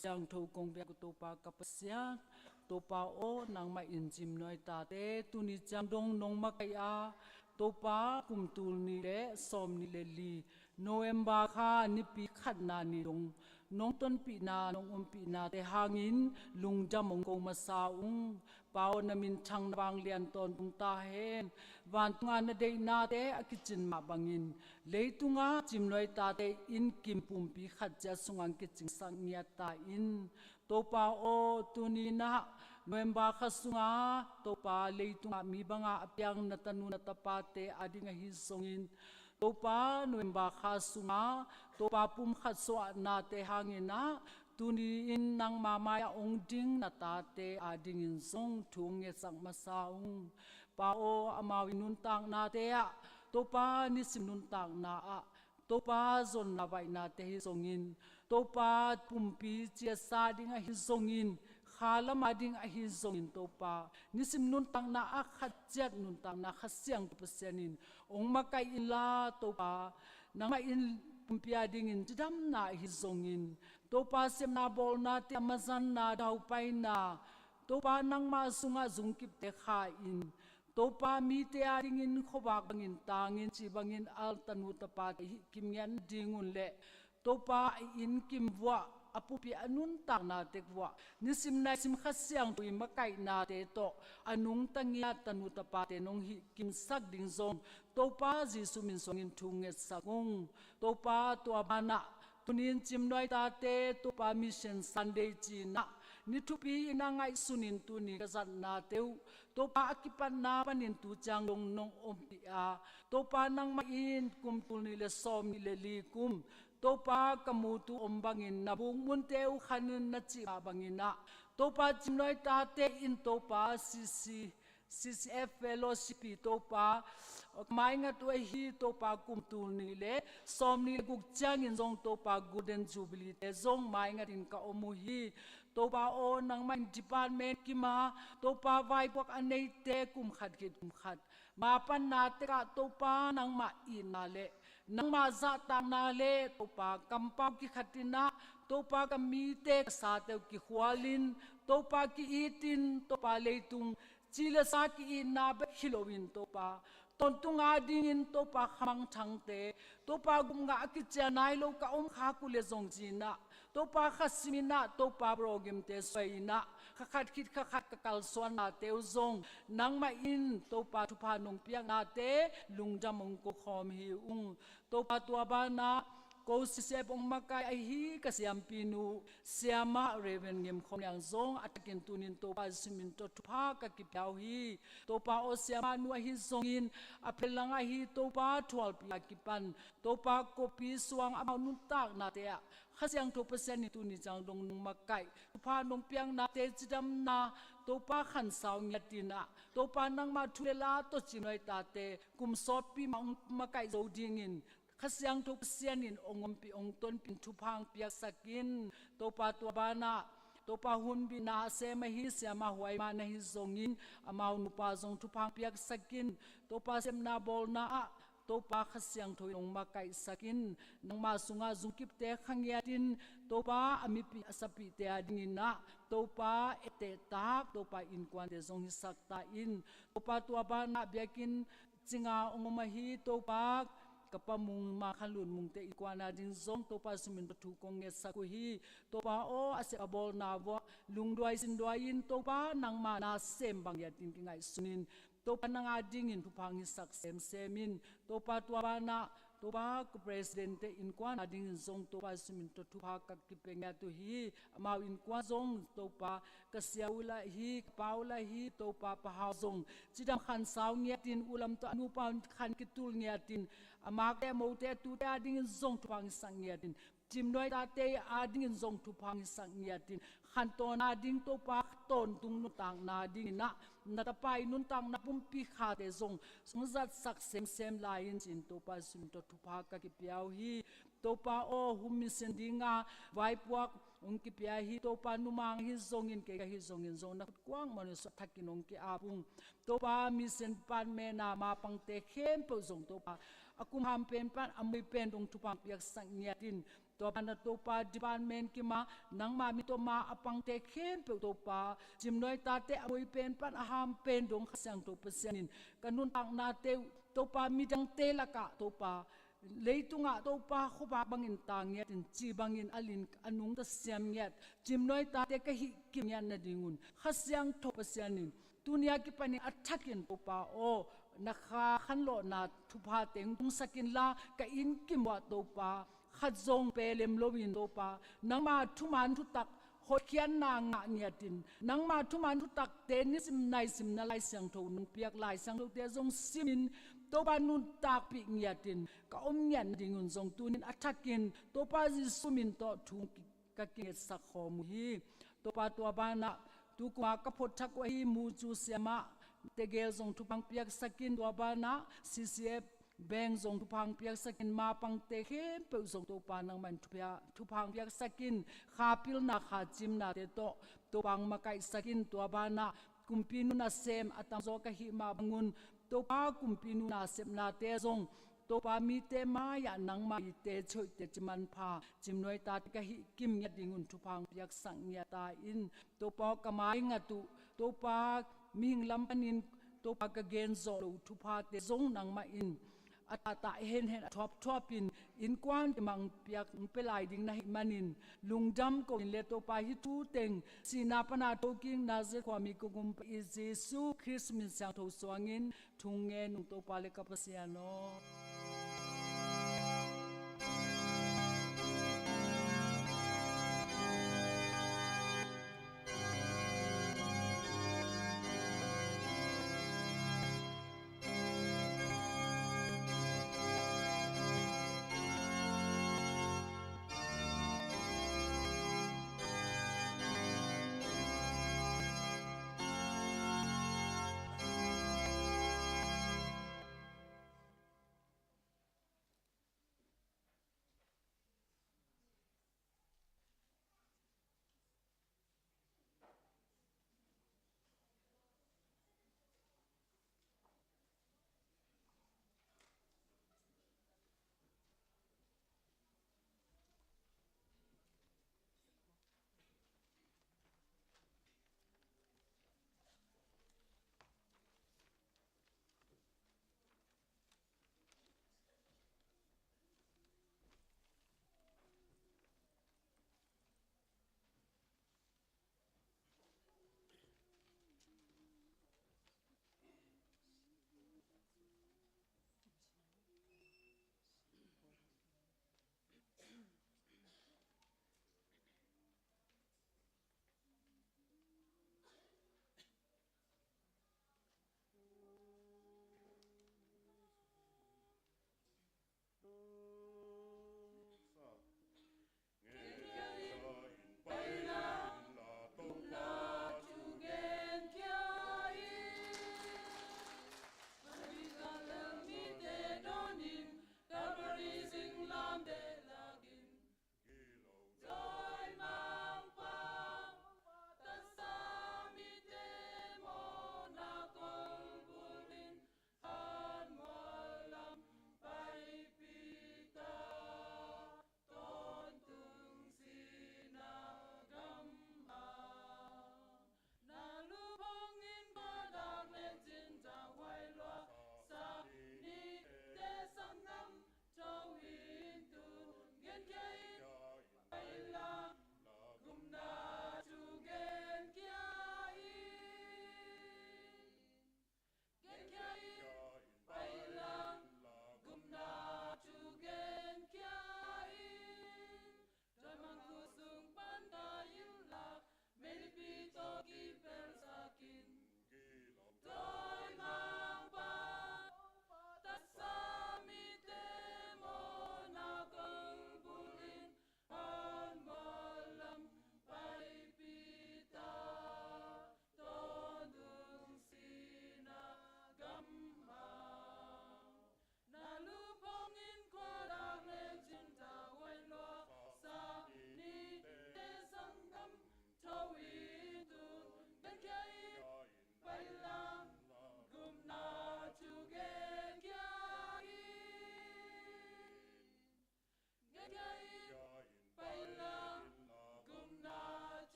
siang tho kong bia to pa kapasya to pa o nang ma injim noi ta te tuni cham dong nong ma kai a to pa kum tul ni le som ni le li November kha ni pi khat na ni dong nong ton pi na nong pi na te hangin lung jam mong ko ma sa pao na min thang bang lian ton tung ta hen van tunga na de na te akichin ma bangin leitunga chimloi ta te in kim pum pi khat ja sungang ki ching sang nia ta in to pa o tuni na November kha sunga to pa leitunga mi banga apyang na tanu na tapa te adinga hi songin to pa November kha sunga to pa pum khat so na te hangina tuni in nang mamaya ong ding na ta te ading in song thung nge sang masaung pa o amawi nun tang na te a to pa ni sim nun tang na a to pa zon na vai na te hi songin to pa pumpi chia sa ding a hi songin khala ma ding a hi songin to pa ni sim nun tang na a khat chat nun tang na khasyang pasianin ong makai ila to pa nang ma in pumpia ding in jidam na hi songin to pa sem na bol na te amazan na dau pai na to pa nang ma sunga zungkip te kha in to pa mi te aring in khobak bangin tangin chi bangin al tanu tapa kim ngan dingun le to pa in kim wa apupi anun tang na tekwa nisim na sim khasyang tu makai na te to anung tangia tanu tapa te nong hi kim sak ding zong to pa jisu min songin thunge sakong to pa to abana tunin chimnoi ta te to pa Mission Sunday chi na ni thupi ina ngai sunin tu ni kazat na teu to pa akipan na panin tu chang long nong ompi a to pa nang ma in kum tul ni le som ni le li kum to pa kamutu ombangin nabung mun teu khanin na chi bangina to pa chimnoi ta te in to pa CCF fellowship to pa mai nga tu hi to pa kum tul ni le som ni guk chang in zong to pa golden jubilee te zong mai nga tin ka omu hi to pa o nang man department ki ma to pa vai pok anei te kum khat ma pan na te ka to pa nang ma ina le nang ma za tang na le to pa kampam ki khatina to pa ka mi te sa te ki khwalin to pa ki itin to pa leitung chila sa ki ina be hilowin to pa ton tunga ding in to pa khamang thang te to pa gum nga ki chanai lo ka kha ku le zong jina to pa khasimina to pa program te soina khat khit khat kal swan na te zong nang ma in to pa thu pha nong piang na te lungdam ong ko khom hi to pa to ba na ko si se pong makai ai hi ka siam pinu siama reven ngem khom yang zong atakin tunin to pa simin to thupa ka ki piao hi to pa o siama nu hi zongin apelanga hi to pa thwal pi ki pan to pa kopi suang ama nun tak na te khasiang to pasen ni tu ni chang dong nung makai thupa nong piang na te chidam na to pa khan saw nyatina to pa nang ma thulela to chinoi ta te kum sot pi makai zo dingin khasiang to sianin ongom pi ong ton pin thupang piak sakin to pa to bana to pa hun bi na se ma hi se ma huai ma na hi zongin amau nu pa zong thupang piak sakin to pa sem na bol na to pa khasiang thoi ong ma kai sakin nang ma sunga zungkip te khangyatin to pa ami pi asapi te adingin na to pa ete tak to pa in kwan te zong hi sakta in to pa to ba na biakin chinga ongoma hi to pa kapamung ma khalun mung te ikwana ding zong to pa sumin thu kong nge saku hi to pa o ase abol na wa lungduai sin duain to pa nang ma na sem bang ya tin ngai sunin to pa nang ading in thupang hi sak sem semin to pa to ba na to pa ku president te in kwan ading zong to pa sumin to thupa ka ki penga tu hi amau in kwa zong to pa ka siaula hi paula hi to pa pa ha zong chidam khan saw nge tin ulam to anu pa khan ki tul nge tin ama ke mo te tu te ading zong thupang sang nge tin chim noi ta te ading zong thupang sang nge tin khan to na ding to pa ton tung nu tang na ding na na ta pai nun tang na pumpi kha te zong sungzat sak sem lain chin to pa sum to thupa ka ki piao hi to pa o humi sendinga vai puak ong ki pia hi to pa numang hi zongin ke hi zongin zong na kwang manu sa thakin ong ki apung to pa mi sen pan me na ma pang te khem po zong to pa akum ham pen pan amui pen dong thupang piak sang nyatin to pa na to pa department ki ma nang ma mi to ma apang te khem pe to pa jimnoi ta te amui pen pan aham pen dong khasang to pasanin kanun tang na te to pa mi dang te la ka to pa leitunga to pa khoba bangin tang ya tin chi bangin alin anung ta siam yat jimnoi ta te ka hi kim yan na dingun khasyang to pasanin dunia ki pani athakin to pa o nakha khanlo na thupa teng tung sakin la ka in kimwa to pa khadzong pelem lowin to pa nangma thuman thu tak hokhian na nga nyatin nangma thuman thu tak te ni sim na lai sang tho nun piak lai sang tho te zong simin to pa nun tak pi nyatin ka nyan dingun zong tunin athakin to pa ji sumin to thung ka ki sak khom hi to pa to ba na tu kwa ka phot thak wa hi mu chu sema tegel zong thupang piak sakin do ba na CCF beng zong thupang piak sakin ma pang te khem pe zong to pa nang man thupang piak sakin khapil na kha chim na te to pang ma kai sakin to ba na kumpinu na sem atang zo ka hi ma bangun to pa kumpinu na sem na te zong to pa mi te ma ya nang ma te choi te chiman pha chimnoi ta ka hi kim ya dingun thupang piak sang ya ta in to pa kamai nga tu to pa ming lampanin to pa ka gen zo lo thupa te zong nang ma in atata hen thop in kwan mang piak pelai ding na manin lungdam ko in le to pa hi tu teng sina pana to king na ze kwami ko gum Jesus Christmas sang tho swangin thungen nung to pa le kapasiano.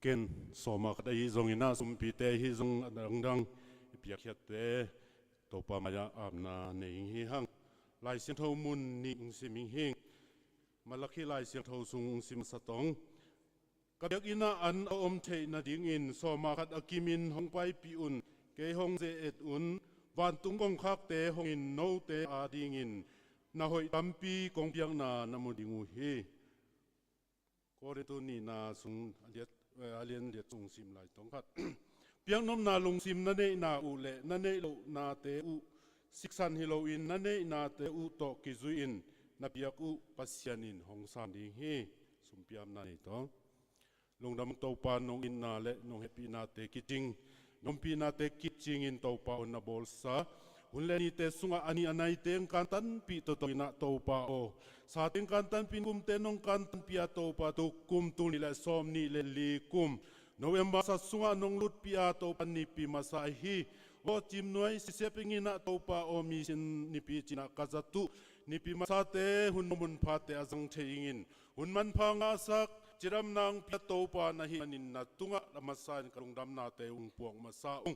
เก่นสมัครได้ทรงอินาสมปีเตฮิทรงดังเปียกเขียดเตตัวปามายาอาบนาในหิหังลายเสียงเท่ามุนนิงสิมิงหิงมาลักขี้ลายเสียงเท่าสุงสิมสตองกับยักอินาอันอมเทนาดิงอินสมัครอากิมินหงไปปีอุนเกหงเจเอ็ดอุนวันตุงกงคักเตหงอินโนเตอาดิงอินนาหอยตัมปีกงเปียงนานามุดิงูเฮก็เรตุนีนาสุงเดียอาเลียนเดียสุงสิมลายตองคัดเปียงน้ำนาลงสิมนั่นเองนาอุเลนั่นเองโลนาเตอุสิกสันฮิโลอินนั่นเองนาเตอุโตกิจุอินนับยักอุปัสยานินหงสามดิงเฮสุมพิยามนานี่ตองลงดำโตปานงอินนาเลนงเฮปีนาเตกิจิงนงปีนาเตกิจิงอินโตปาอุนนาบอลซาหุ่นเลนี่เตสุงอันนี้อันไหนเตงกันตันปีโตโตอินาโตปาโอสาเตงกันตันปีกุมเตนงกันตันปีอาโตปาตุกุมตุนิเลสอมนิเลลีกุมโนเวมบาสสุงอันงลุดปีอาโตปันนิปีมาสาฮีโอจิมนวยสิเซปิงินาโตปาโอมีสินนิปีจินาคาจัตุนิปีมาสาเตหุ่นมุนพาเตอาจังเทยินหุ่นมันพังอาสักจิรำนางปีโตปานาฮินินนาตุงะละมาสานกรุงดำนาเตอุงปวงมาสาอุง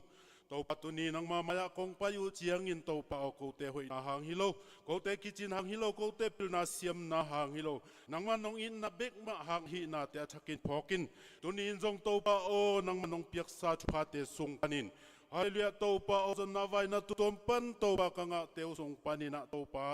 โตปตุนีนังมามายากงปายุเจียงอินโตปาโอโกเตหอยนาหางฮิโลโกเตกิจินหางฮิโลโกเตปิลนาเซียมนาหางฮิโลนังมันนงอินนาเบกมาหางฮินาเตทักินพอกินตุนีอินจงโตปาโอนังมันนงเปียกซาชุพาเตสุงปันินฮาเลลูยาโตปาโอจนนาไวนาตุตมปันโตปากงะเตวสุงปันินาโตปา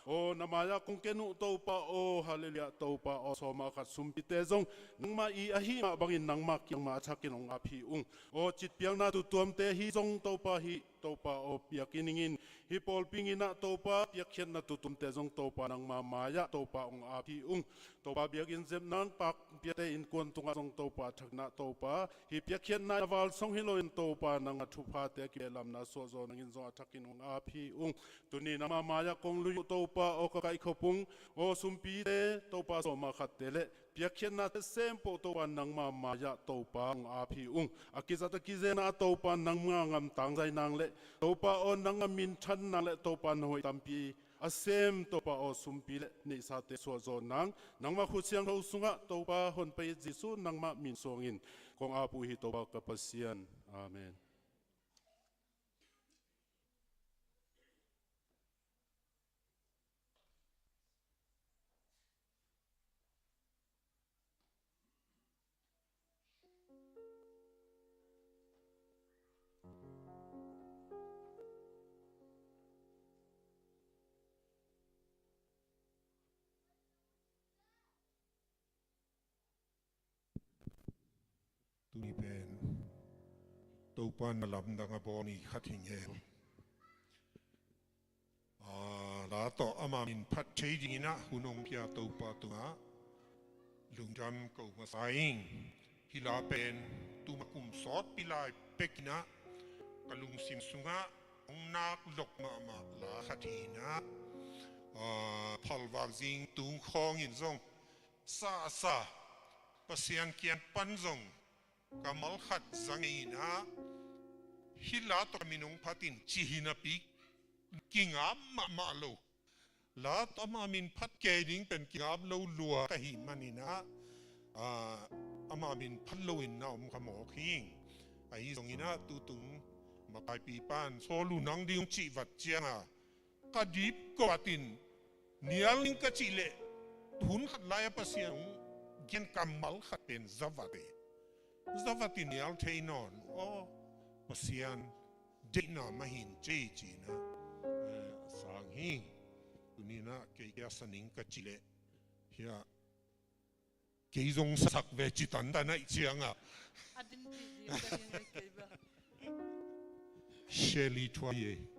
โอนามายากงเกนุโตปาโอฮาเลลูยาโตปาโอสมาขัดสุมปิเตจงนังมาอีอาฮิมาบังอินนังมาเกียงมาชักกินองอาพีอุงโอจิตเปียงนาตุตมเตฮิจงโตปาฮิโตปาโอเปียกินิงินฮิปอลปิงินาโตปาเปียกเขียนนาตุตุมเตจงโตปานังมามายาโตปาองอาพีอุงโตปาเบียกินเซมนังปักเปียเตอินกวนตุงจงโตปาทักนาโตปาฮิเปียกเขียนนาวาลสงฮิโลอินโตปานังทุพาเตกิลำนาโซโซนังอินโซทักกินองอาพีอุงตุนีนามามายากงลุยโตปาโอกะไกขปุงโอสุมปีเตโตปาโซมาขัดเตเลเปียกเขียนนาเตเซมโปโตปานังมามายาโตปาองอาพีอุงอากิจัตกิเจนาโตปานังมางำตังใจนางเลโตปาโอนังมินชันนางเลโตปาหอยตัมปีอาเซมโตปาโอสุมปีเลนิสาเตสัวโซนังนังมาขุดเสียงเราสุงะโตปาหนไปจิสุนังมามินสงอินกองอาปุหิโตปากัปเซียนอาเมนตุนีเป็นตัวปานลำดังบอนีขัดหิงเอลลาต่ออามามินพัดเชยจินะหุนงพิอาตัวปาตัวลุงจำกูมาใส่ฮิลาเป็นตัวมาคุมซอดปิลายเป็กนะกลุงสิมสุงะองนักลกมาลาขัดหินะพัลวักซิงตุงคองอินซงซาปัสยันเกียนปันซงkamal khat zangina hila to minung phatin chihina pi kingam ma lo la tama min phat ke ding pen kingam lo lua ka hi manina ama min phat lo in na khamo khing ai zongina tu tung ma pai pi pan so lu nang ding chi wat chianga ka dip ko atin nial ning ka chi le thun khat la ya pasiang gen kamal khat pen zawate Zavatin yal teinon o pasian dina mahin china sanghi tunina ke yasaning ka chile hia keizong sak ve chitanda na ichianga adin di ka yin ke ba Shelley Toye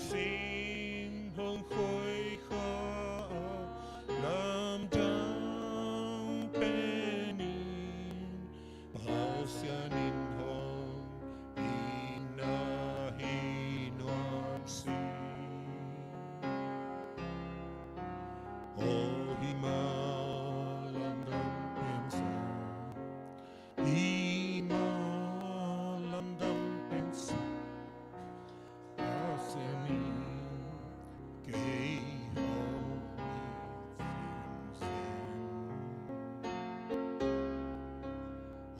sim hong khoi kha lam dang penin pasianin hong inahinuam si oh himalam dang pensa himalam dang pensa pasianin kay hong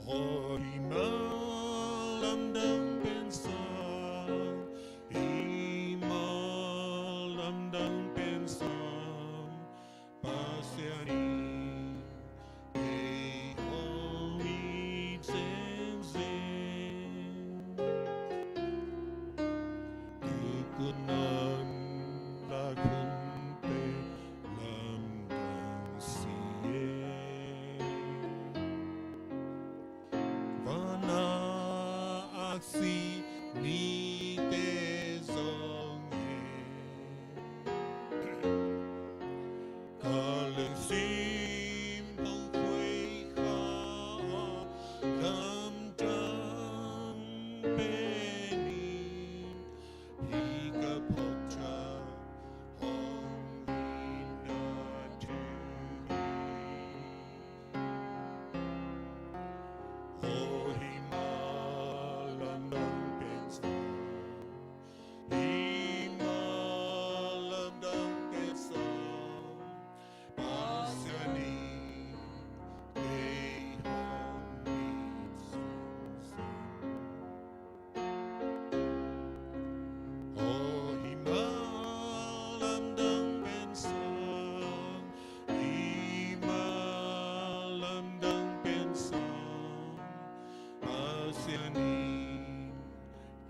oh himalam dang pensa himalam dang pensa pasianin kay hong kukunan lagunte lamdang siye vana aksi ni te zonge kaleng sim hong khui kha lam dang penin higa pokcha hong ina tu oh himalam dang pensa himalam dang pensa pasiani kay hong oh himalam dang pensa himalam dang pensa pasiani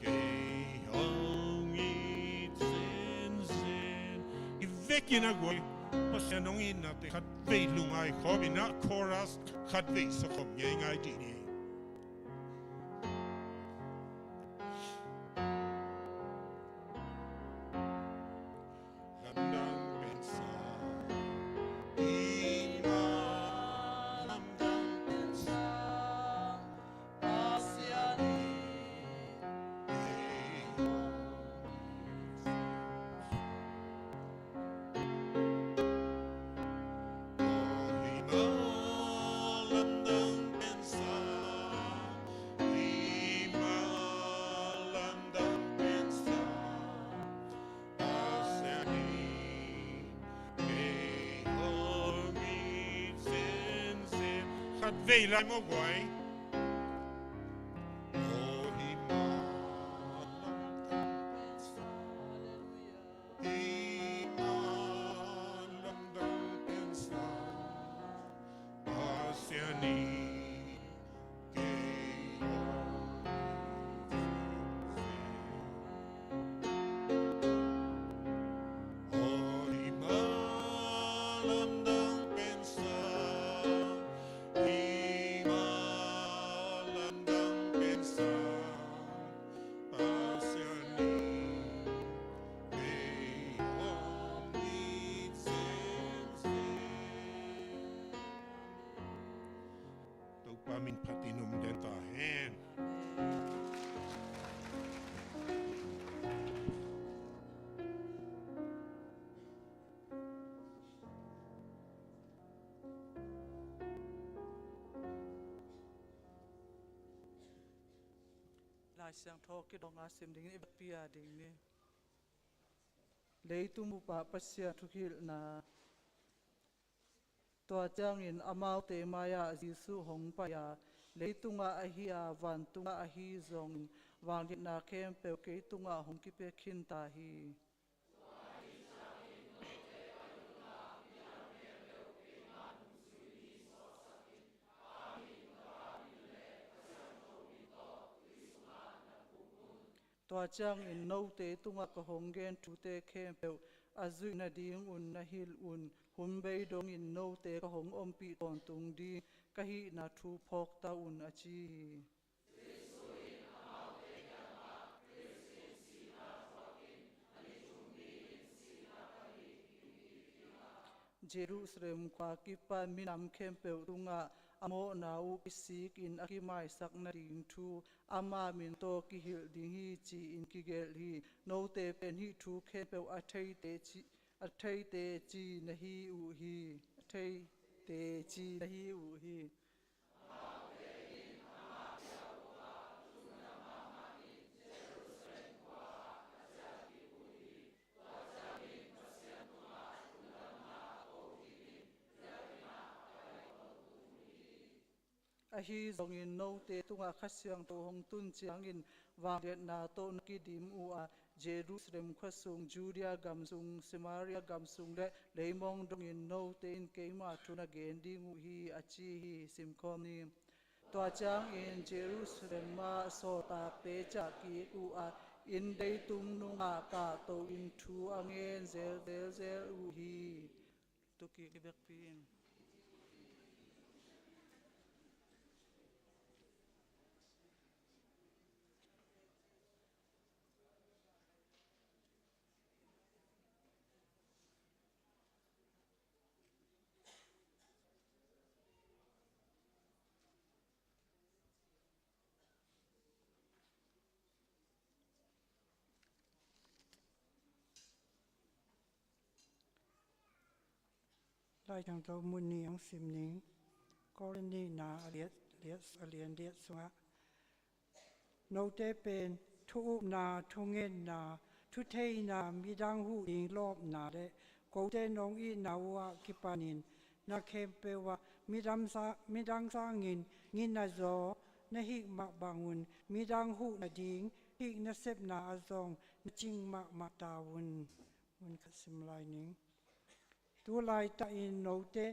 kay hong itsensen ivekin agoy pasianongin natin khat vei lungai khobina chorus khat vei sakhom ngai dini lamdang pensa himalam dang pensa pasiani kay hong oh himalam dang pensa himalam dang pensa pasiani kay hong itsensen khat vei lai mo guai oh himalam dang pensa himalam dang pensa pasiani kay hong oh himalam dang pensa himalam dang pensa pasiani kay hong itsensen tau pamin patinum den ta hen lai siang tho ki dong a sim ding i pia ding ni leitu mu pa pasya thukil na to chang in amau te maya jisu hong pa ya leitunga a hi a van tunga a hi zong wang dit na kem pe ke tunga hong ki pe khin ta hi to chang in no te tunga ka hong gen thu te kem pe azui na ding un na hil un hum bei dong in no te ka hong om pi ton tung di ka hi na thu phok ta un a chi Jerusalem kwa kipa minam kempe runga amo na u kisik in akimai sak na ding thu ama min to ki hil ding hi chi in ki gel hi no te pen hi thu kempe a thei te chi na hi u hi thei te chi na hi u hi a hi zong in no te tunga khasiang to hong tun chiang in wang liat na to ki dim u a Jerusalem khasung Judea gamsung Samaria gamsung le leimong dong in no te in keima thuna gen ding u hi a chi hi simkhom ni to chang in Jerusalem ma so ta pe cha ki u a in dei tum nunga ka to in thu angen zel u hi to ki bek pin lai chẳng tàu mun ni ang sim ning có ni na aliat alien liat sunga no te pen thu na thungen na thu thei na midang hu ding lop na de ko te nong I na wa kipanin na kempe wa midang sa ngin na zo na hi ma bangun midang hu na ding hi na sep na azong na ching ma tawun mun kasim lai ning tu lai ta in no te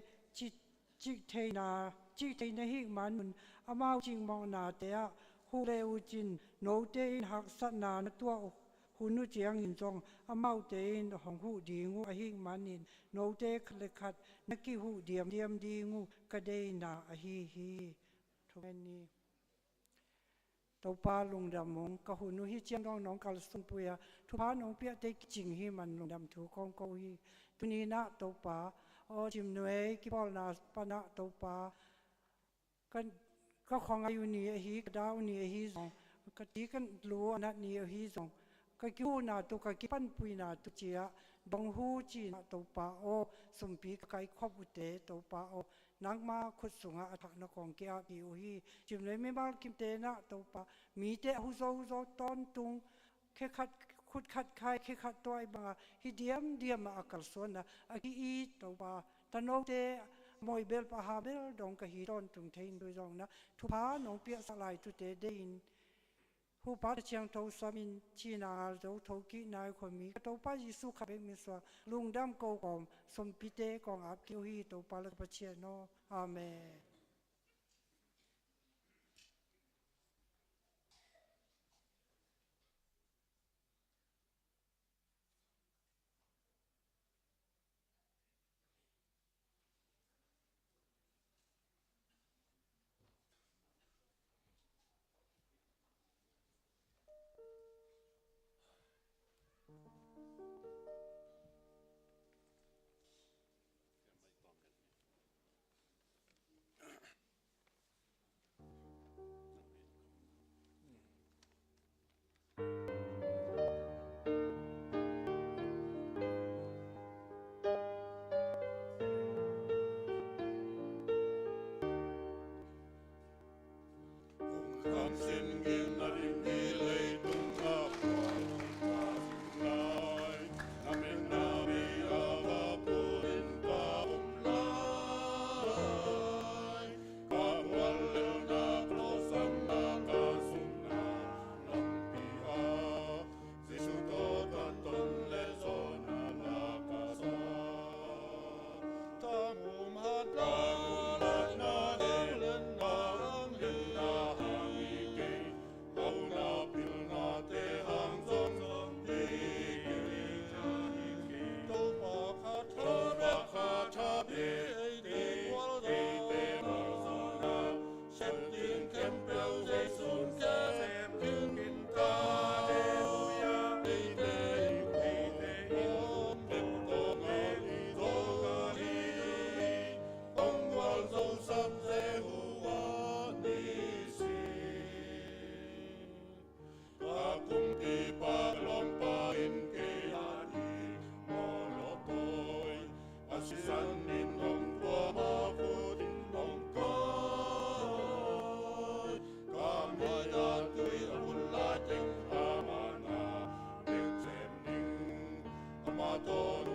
chi thei na hi man amao ching mo na te a hu le u chin no te in hak sat na na tua hunu chiang in chong amao te in hong hu dingu a hi man in no te khle khat na ki hu diam dingu ka dei na a hi thoni tàu pa lung đam mong ka hunu hi chiang dong nong kal sun puya thu pa nong pia te ching hi man lung đam thu kong ko hi tuni na tàu pa o chim noi ki pol na pa na tàu pa kan ka khong ayu ni hi ka dau ni hi zong ka ti kan lu na ni hi zong ka ki hu na to ka ki pan pui na tu chia bang hu chi na tàu pa o sum pi kai khop u te tàu pa o nang ma khut sunga athak na kong kia ki u hi chim noi me mal kim te na tàu pa mi te hu zo ton tung khe khat khut khat khai khe khat toi ba hi diam ma akal son na a ki I tàu pa ta no te moi bel pa ha bel dong ka hi ton tung thein do jong na thu pa no pia sa lai tu te de in hu pa chiang to samin chi na zo tho ki na kho mi to pa Jisu kha be mi so lung dam ko kom som pi te kong ap ki hi to pa la pa che no amen Hallelujah,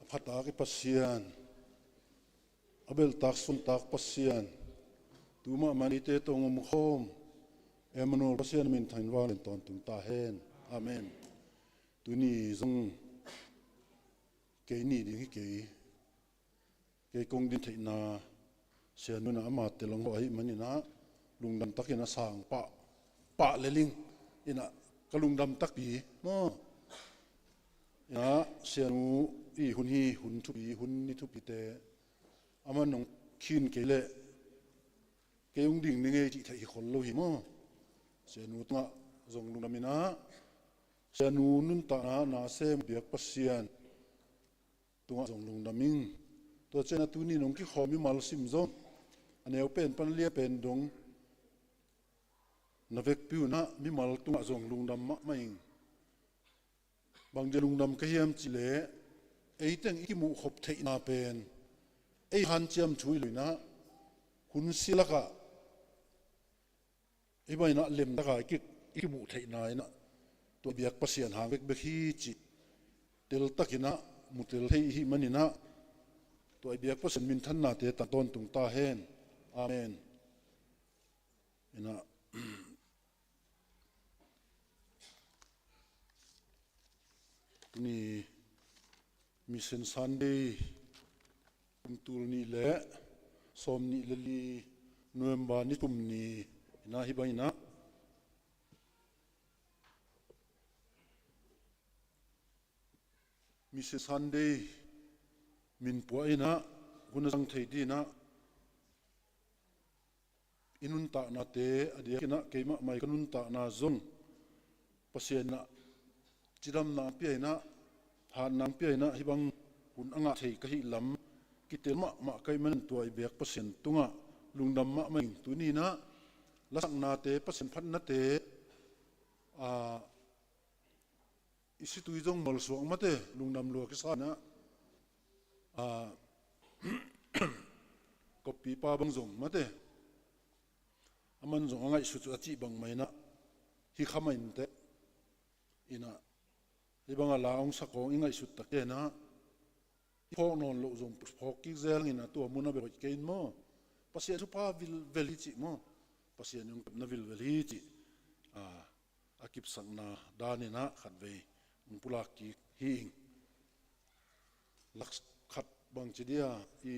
phata ke pasian abel tak sun tak pasian tuma manite tongom khom emanol pasian min thain walen ton tung ta hen amen tuni zong ke ni ding ke kong din theina sian na ama telong ho ai manina lungdam takina sang pa leling ina kalungdam taki mo ya sianu i hun thu bi hun ni thu pi te aman nong khin ke le ke ung ding ni nge chi thai khol lo hi mo sianu ta zong lungdamina sianu nun ta na sem biak pasian tunga zong lungdaming to chena tu ni nong ki khomi mal sim zong aneu pen pan lia pen dong na vek piu na mi mal tunga zong lungdam ma maing bang je lungdam ka hiam chi le ei teng ki mu khop thei na pen ei han chiam chui luina hun silaka ei bai na lem da ka ki mu thei na ina to biak pasian hang vek bek hi chi tel takina mutel thei hi manina to ai biak pasian min than na te ta ton tung ta hen amen ina ni mission Sunday tul ni le som ni leli November ni tum ni na hi bai na mission Sunday min po ina guna sang thei di na inun ta na te adia kina keima mai kanun ta na zong pasien na chiram na pi na han nang pi na hibang hun anga thei ka hi lam kitel ma kai man tuai bek pasien tunga lungdam ma mai tu ni na lasak na te pasien phat na te a isi tu jong mol suang ma te lungdam lo ki sa na a kopi pa bang zong ma te aman zong angai su chu chi bang mai na hi khamain te ina ibang ala ong sakong ingai su ta ke na phok non lo zong phok ki zel ina tu muna be ke in mo pasien pa vil veli chi mo pasien yung na vil veli chi a akip sang na dani na khat ve pula ki hing laks khat bang chi dia I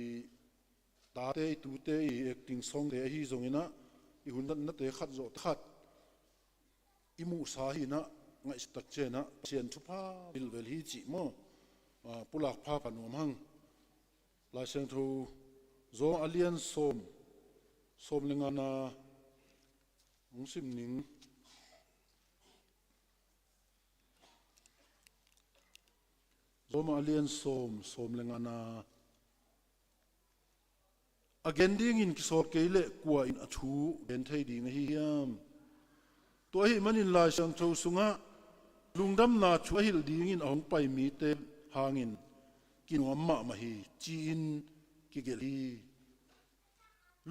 ta te tu te I acting song te hi zong ina I hun na te khat zo khat imu sa hi na ngai stak che na pasien thupa bil vel hi chi mo pulak pha kan nom hang la seng thu zo alien som lenga na musim ning zo ma alien som lenga na again ding in kisor keile kwa in athu ben thei ding hi hiam to hi manin la sang tho sunga lungdam na chu hil ding in ong pai mi te hangin kinwam ma hi chi in ki geli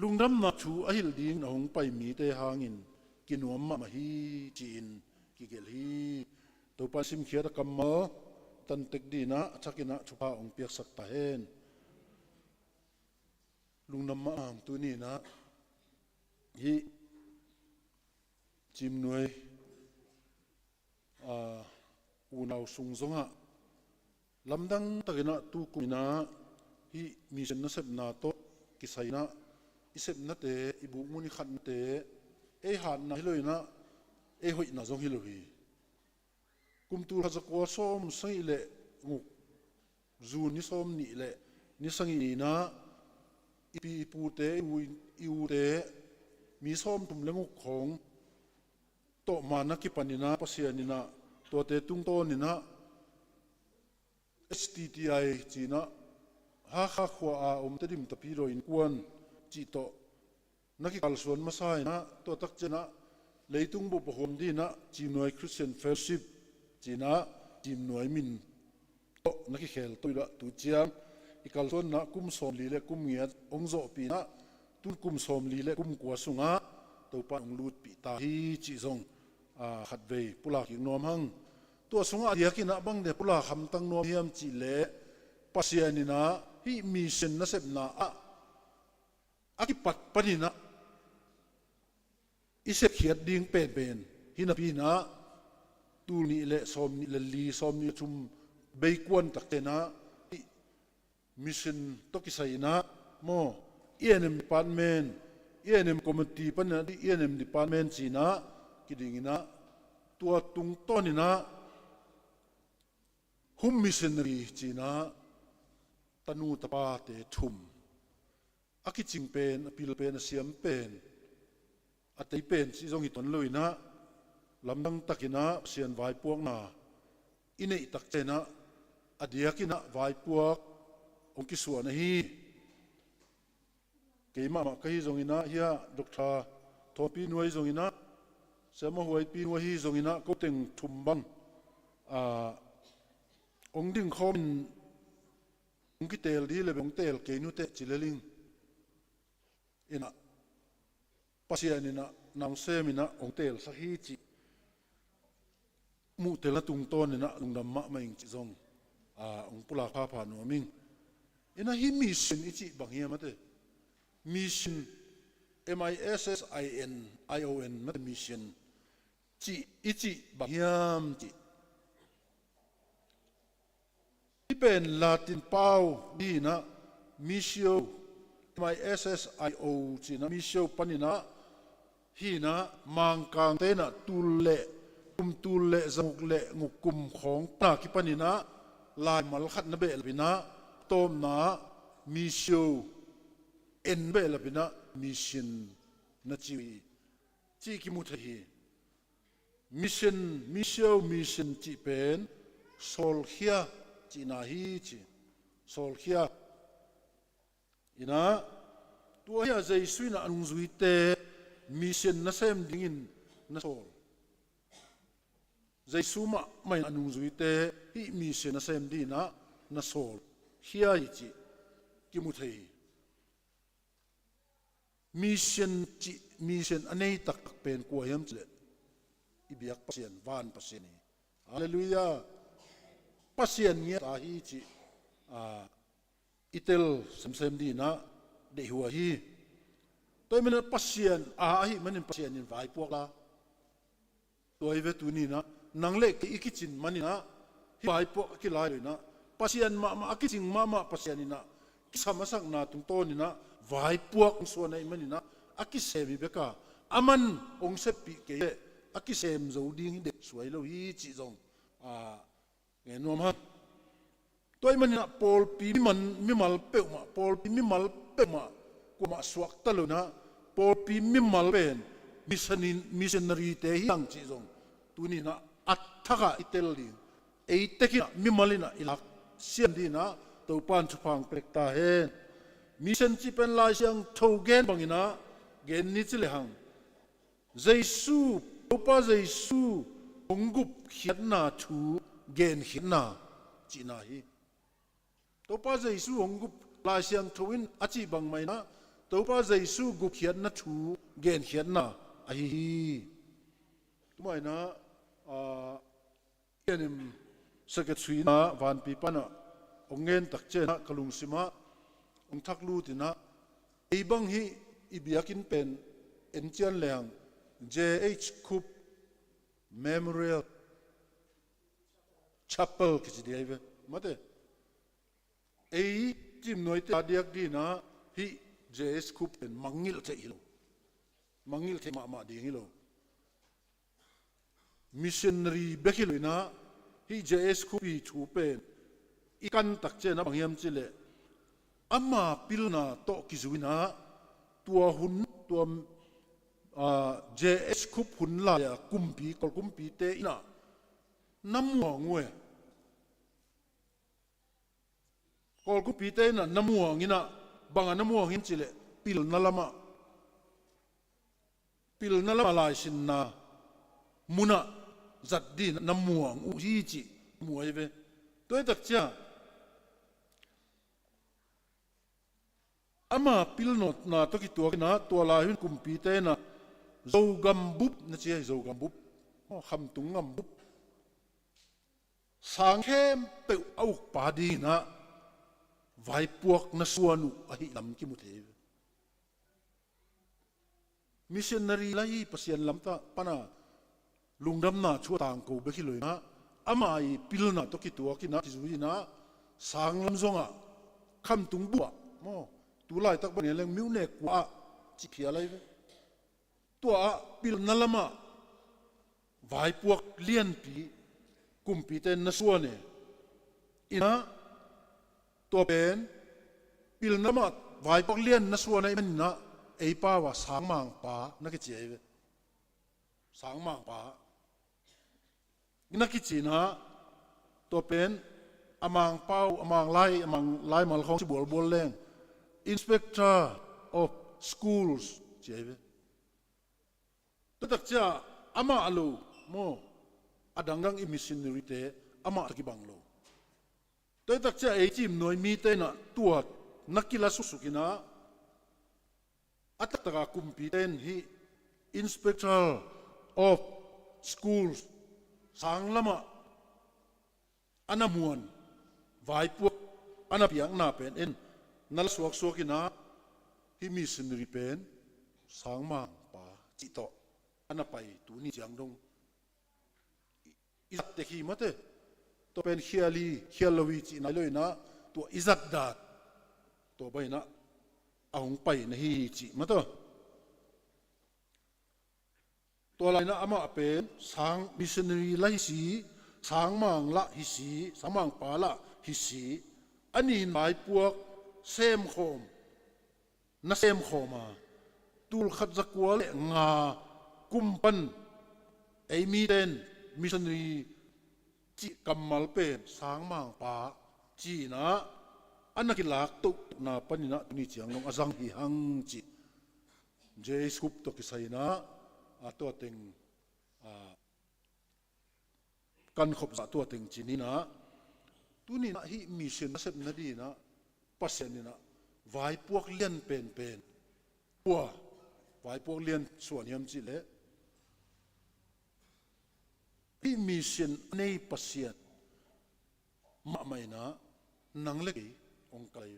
lungdam na chu hil ding ong pai mi te hangin kinwam ma hi chi in ki geli to pa sim khia ta kamma tan tek dina chakina chupa ong piak sak ta hen lungnam ma am tu ni na hi chim nuai unau sung zonga lamdang takina tu kumina hi mission na sep na to kisaina isep na te ibu muni khat na te e han na hiloina e hoi na zong hiloi kumtur hazakwa som sai le nguk zu ni som ni le ni sangi na ipi pu te u te mi som tum lengu khong to mana ki panina pasianina to te tung to ni na STTI china ha kha khwa a te dim tapiro in kwan chi to naki kalsuan masai na to tak chena leitung bu pohom di na chimnoi Christian Fellowship china chimnoi min to naki khel toila tu chiang ikalson na kum som li le kum ngiat ongzo pi na tun kum som li le kum kwa sunga to pa ong lut pi ta hi chi zong khat ve pula ki nom hang to sunga dia ki na bang de pula kham tang no hiam chi le pasianina hi mission na sep na akipat panina isep khiat ding pen hinapina tulni le somni le li somni chum beikwan taktena mission tokisaina mo ENM department ENM committee pan ENM department china kidingina tua tung tonina hum missionary china tanu tapa te thum akiching pen apil pen siam pen atei pen si zong hi ton loina lamdang takina sian vai puak na inei tak chena adiakina vai puak ongki suana hi keima ma kai zongina hia dokta thopi nuai zongina sama huai pi nuai hi zongina ko teng thumbang ong ding khom ongki tel di le bong tel ke nu te chileling ina pasianina nang semina ong tel sa hi chi mu tel na tung ton ina lungdam ma maing chi zong ong pula pha pha no ming ina hi mission ichi banghia mate mission MISSION mat mission chi ichi banghiam chi ipen latin pau ni na missio MISSIO chi na missio panina hi na mangkang te na tulle tulle zamuk le ngukum khong ta ki panina lai mal khat na bel bina tom na missio en bela bina mission na chi ki mu hi mission chi pen sol khia chi na hi chi sol khia ina tua ya jesu na anung zui te mission na sem dingin na sol jesu ma mai anung zui te hi mission na sem di na sol khia hi chi ki mu hi mission anei tak pen ko yam chle ibiak pasien van pasini hallelujah pasien ngia ta hi chi itel sem di na de huwa hi toy men pasien hi manin pasien in vai pok la toy ve tu ni na nang le ki ikichin manina hi vai pok ki lai na pasien ma akichin ma pasien ina kisamasak na tung to ni na vai puak so nei manina akisemi beka aman ong se pi ke akisem zo ding de suai lo hi chi zong nge nom ha toy manina pol pi mi mal pe ma pol pi mi mal pe ma ko ma suak taluna pol pi mi mal pen missionary te hi ang chi zong tuni na athaka itel li ei teki mi malina ilak siam di na to pan chupang pekta hen mission chi pen lai siang thogen bangina gen ni chile hang jesu opa jesu ongup khiatna thu gen khina china hi topa jesu ongup lai siang thoin achi bang mai na topa jesu gup khiatna thu gen khiatna a hi tumai na enim secretary na van pi pana ongen takche na kalung sima ong thaklu tina eibang hi ibiakin pen enchian leang JH Kup Memorial Chapel kichi diave mate ei tim noite adiak di na hi JH Kup pen mangil te ilo mangil te ma ding ilo missionary bekilo na hi JH Kup hi thu pen ikan takche na banghiam chile ama pilna to kizuina tua hun tua JS Kup hun la ya kumpi te ina namuang we kol kumpi te ina namuang ina banga namuang in chile pil na lama lai sin na muna zat din namuang u hi chi muai ve toy tak cha ama pilnot na to ki to na to la hin kumpi te na zogam bup na che zogam bup kham tung ngam bup sang khem pe au pa di na vai puak na suanu ahi lam ki mu the missionary lai pasian lam ta pana lungdam na chu tang ko be khiloi na amai pilna to ki tuwa ki na ki zui na sang lam zonga kham tung bua mo tu lai tak ban leng miu ne kwa chi phia lai tua pil na lama vai puak lian pi kumpi ten na suane ina to pen pil na ma vai puak lian na suane man na ei pa wa sang mang pa na ki che sang mang pa ina ki chi na to pen amang pau amang lai mal khong chi bol bol leng inspector of schools che tatak cha ama alu mo adangang i missionary te ama ki banglo tatak cha ei chim noi mi te na tuat nakila susukina atataka kumpiten hi inspector of schools sang lama anamuan vai pu anapiang na pen en nal suak suakina hi missionary pen sang ma pa chi to anapai tu ni jang dong izat te hi mate to pen khialawi chi na loina to izat dat to baina ahung pai na hi chi mato to laina ama pen sang missionary lai si sang mang la hi si sang mang pa la hi si ani mai puak sem khom na sem khoma tul khat zakwa le nga kumpan ei mi den missionary chi kamal pen sang mang pa chi na anakilak to na panina ni chiang long azang hi hang chi je scoop to kisaina ato teng kan khop za to teng chinina tuni na hi mission sep na di na pasenina vai puak lian pen puwa vai puak lian suan yam chi le hi mission nei pasien ma mai na nang le ong kai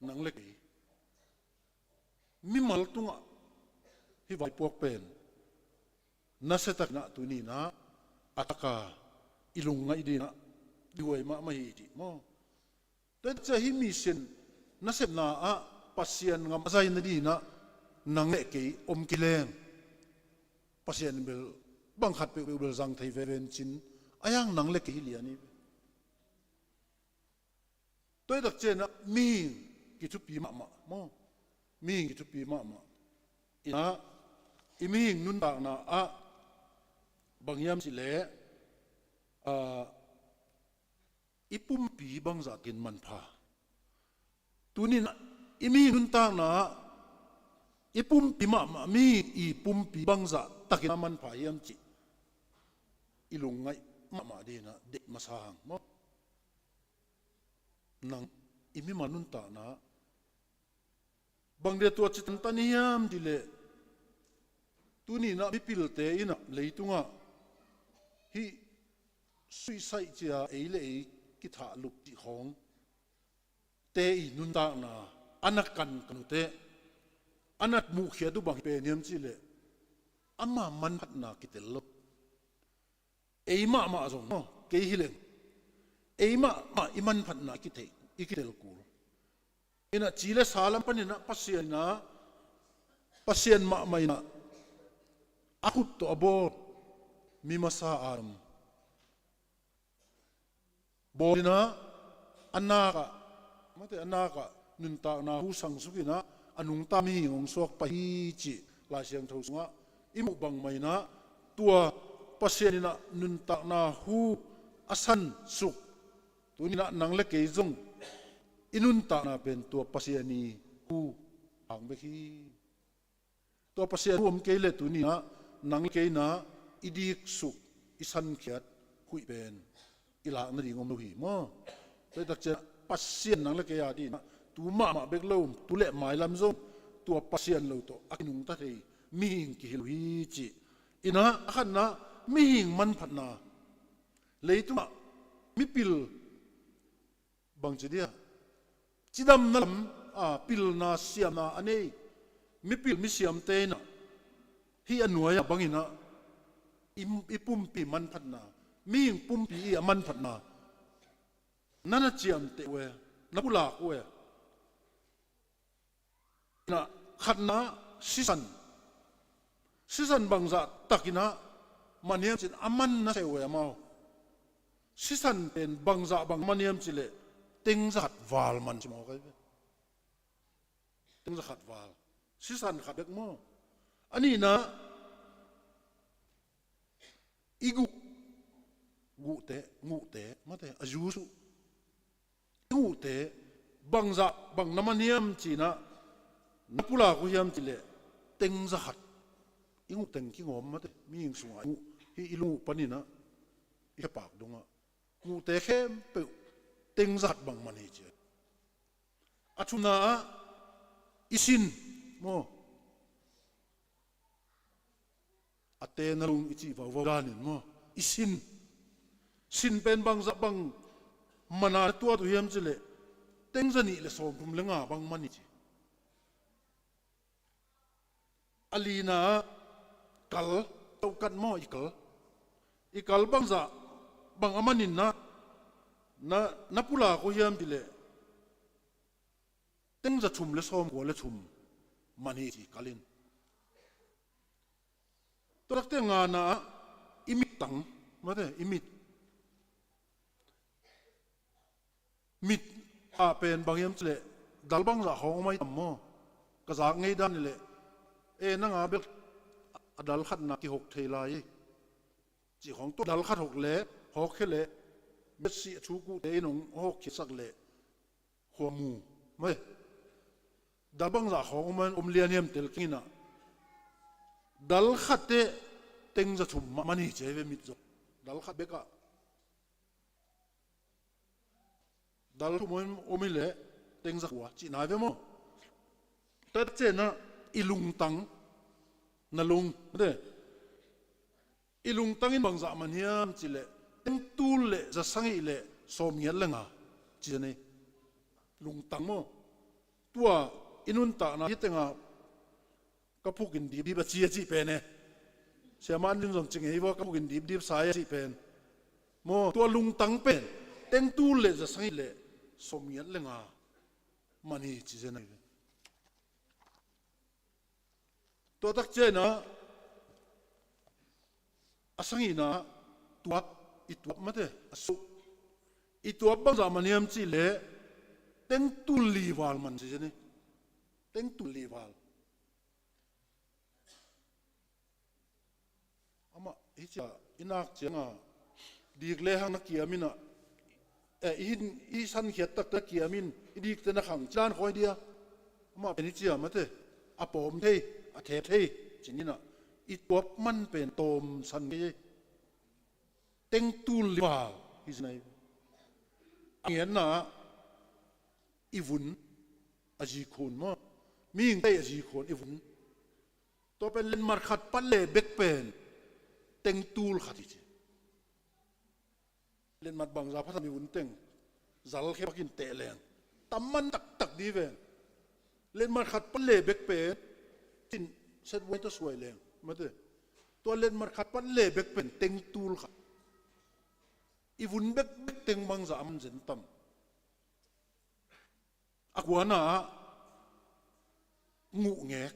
nang le mi mal tunga hi vai puak pen na setak na tuni na ataka ilung ngai di na diwai ma hi di mo ta cha hi mission na sep na a pasien ngam zai na di na nang le ke om kileng pasien bel bang khat pe bel zang thai ven chin ayang nang le ke liani tôi đặc trên mi cái chút pi mạ mo mi cái chút pi mạ ina imi nun ta na a bang yam si le ipum pi bang za kin man pha tunin imi nun ta na ipum pi mạ mi ipum pi bang za takin man pha yam chi ilung ngai mạ de na de masang mo nang imi manun ta na bangde to chitan taniam dile tuni na bipil te ina leitunga hi suicide chia eile e ki tha lup ti khong te i nun ta na anakan kanu te anat mu khia du bang pe niam chi le amma man phat na ki tel lo eima ma zong no ke hileng eima ma iman phat na ki the ikitel ku ina chile salam panina pasien ma mai na akut to abo mimasa aram bolina anaka mate anaka nun ta na hu sang sukina anung ta mi ngong sok pa hi chi la siang tho sunga imu bang mai na tua pasienina nun ta na hu asan suk tunina nang le ke zong inun ta na pen tua pasiani hu ang be hi tua pasian um ke le tuni na nang ke na idik suk isan khiat hui pen ila na ri ngom hi mo te tak che pasien nang le ke ya di na tu ma bek lo tu le mai lam zo tua pasien lo to akinung ta thei mi hing ki hil hi chi ina khan na mi hing man phat na leituma mi pil bang chi dia chidam na lam pil na siam na ane mi pil mi siam te na hi anuaya bangina ipum pi man phat na mi pum pi man phat na nana chiam te we na pula we na khatna sisan bangza takina maniam chin aman na sewe mau sisan pen bangza bang maniam chile tengzat wal man chimo kai tengzat khat wal sisan khatek mo ani na igu ngute mate ajusu ngute bangza bang namaniam china napula ko yam chile tengza khat ingu teng ki ngom mate mi ing sunga hi ilu panina i pak donga ngu te khem pe tengza khat bang mani che achuna isin mo ate nalung ichi wa danin mo isin sin pen bangza bang mana tua tu yam chile tengza ni le som kum lenga bang mani che alina kal taukat mo ikal bangza bang amanin na pula ko yam dile tengza chum le som ko le chum mani chi kalin torak te nga na imit tang mate imit mit a pen bang yam chile dal bangza hong mai mo kazak ngei dan le e na nga bel adal khat na ki hok thailai chi khong to dal khat hok le hok khele besi chu ku te nong hok ki sak le khomu mai dal bang za khong man lianiam tel kina dal khat te teng za thum mani che ve mit zo dal khat beka dal thum omile teng za kwa chi na ve mo ta che na ilung tang na lung de ilung tangin bangza maniam chile teng tul le za sangi le som ngel lenga chine lung tang mo tua inun ta na hitenga kapukin di ba chi pe ne siaman ning jong ching ei wa kapukin di sa chi pen mo tua lung tang pen teng tul le za sangi le som ngel lenga mani chine to tak che na asangi na tuap ituap mate asu ituap bang zamaniam chi le teng tul liwal man chi ne teng tul liwal ama icha inak chenga digle hang na kiamina i san khiat tak ta kiamin idik te na khang chan khoi dia ama ni chia mate apom thei a the thei chinina i top man pen tom san ge teng tul liwal is nai angyan na ivun aji khon mo ming te aji khon ivun to pen len mar khat pan le bek pen teng tul khati chi len mat bang za phatam ivun teng zal khe pakin te len tamman tak tak di ven len mar khat pan le bek pen tin set wait to swai leng mate to len mar khat pan le bek pen teng tul kha ivun bek teng bang za am zen tam akwana ngu ngek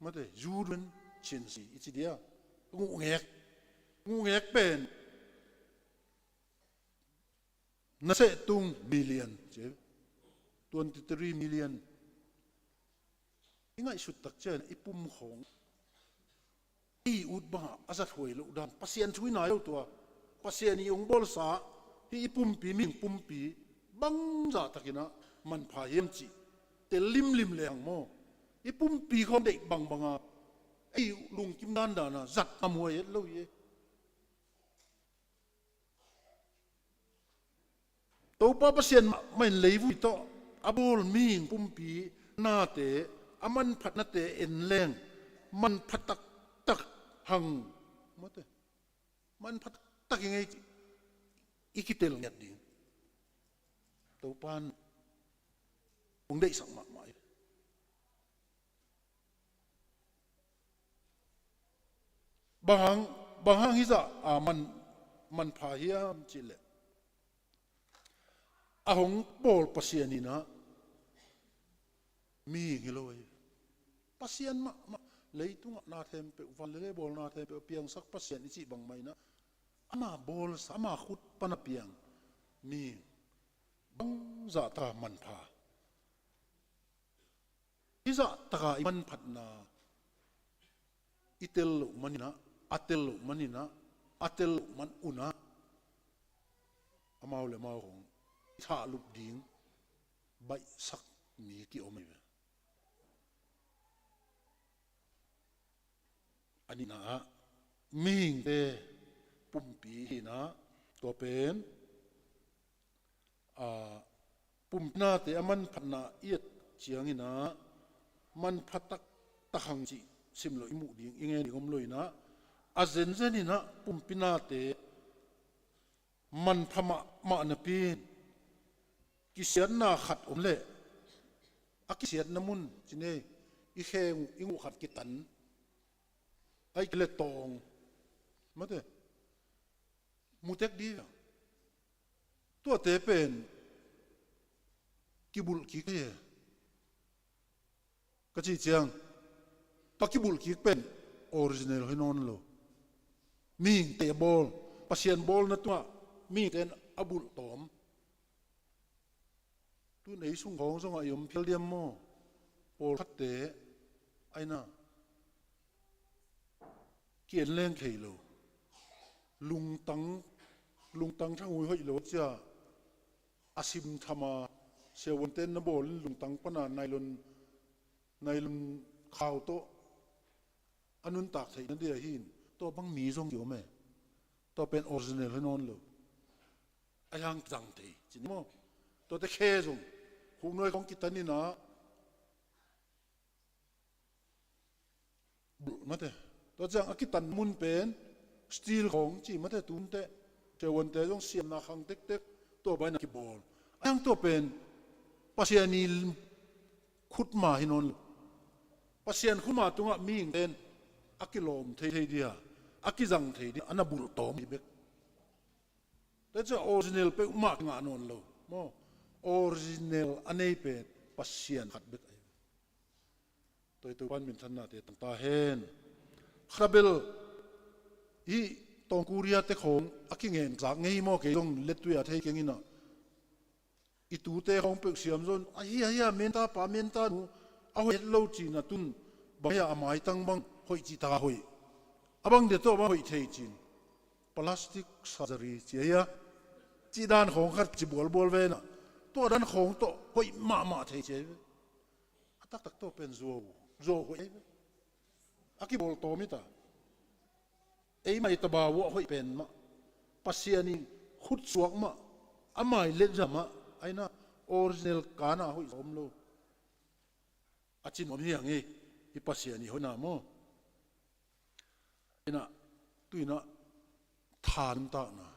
mate jurun chin si ichi dia ngu ngek pen na se tung million che 23 million ingai sut tak chen ipum khong i ut ba azat hoi lo dan pasien chui na yo to pasien i ong bol sa hi ipum pi ming pum pi bang za takina man pha yem chi te lim le ang mo ipum pi khom dei bang banga ai lung kim dan da na zat amoi lo ye to pa pasien mai leivu to abol ming pum pi na te aman phat na te en leng man phatak tak hang mate man phat tak ngai ikitel ngat di to pan ong dei sak ma mai bang hi za a man pha hiam chile a hong bol pasiani na mi ngiloi pasian ma leitung na them pe van le bol na them pe piang sak pasian chi bang mai na ama bol sama khut pana piang mi bang za ta man pha iza taka man phat na itel manina atel manina atel man una amau le mau hong tha lup ding bai sak mi ki omai ani na ming te pumpi na to pen a pumpna te aman phatna iet chiang ina man phatak tahang chi simlo imu ding inge ni gom loina a zen zen ina pumpina te man phama ma na pin kisian na khat omle akisian namun chine I kheng ingu khat kitan ai kle tong mate mutek dia to te pen kibul ki ke ka chi chiang pakibul ki pen original hinon lo ming te bol pasien bol na tua ming ten abul tom tu nei sung hong song ayom phel diam mo pol khat te aina kian leng khei lo lung tang thang hui hoi lo cha asim thama sewon ten na bol lung tang pana nailon khaw to anun tak thei na dia hin to bang mi jong yo me to pen original hinon lo ayang jang thei chin mo to te khe jong hu noi kong kitani na mate to chang akitan mun pen steel khong chi mate tun te sewon te jong siam na khang tek tek to bai na ki bol ayang to pen pasiani khut ma hinon pasian khuma tunga ming ten akilom thei dia akizang thei dia anabul tom bek that's a original pe ma nga non lo mo original anei pe pasian khat bek ai toi tu pan min thanna te ta hen khabel hi tongkuria te khong akingen chak ngei mo ke dong letuya thei kengina itu te khong pe siam zon a hi menta pa menta nu a hoi lo chi na tun baya amai tang bang hoi chi ta hoi abang de to ba hoi thei chin plastic surgery che ya chi dan khong khat chi bol ve na to dan khong to hoi ma thei che atak tak to pen zo hoi aki bol to mi ta ei mai ta ba wo hoi pen ma pasiani khut suak ma amai le jama aina original kana hoi som lo achin om hiang e ipasiani hona mo ina tuina than ta na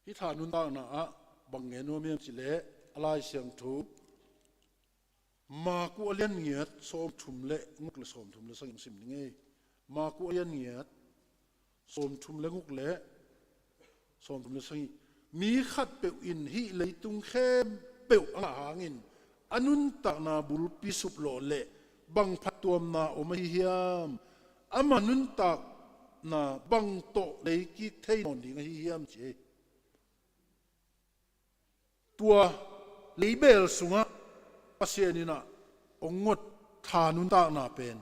hi thanun ta na a bange no mem chile alai siang thu ma ku alian ngiat som thum le nguk le som thum le sang sim ni nge ma ku alian ngiat som thum le nguk le som thum le sang mi khat pe in hi leitung khem pe anga hangin anun ta na bul pi sup lo le bang phatom na omai hiam amanun ta na bang to le ki thei non ding hi hiam che tua leibel sunga pasianina ongot thanun ta na pen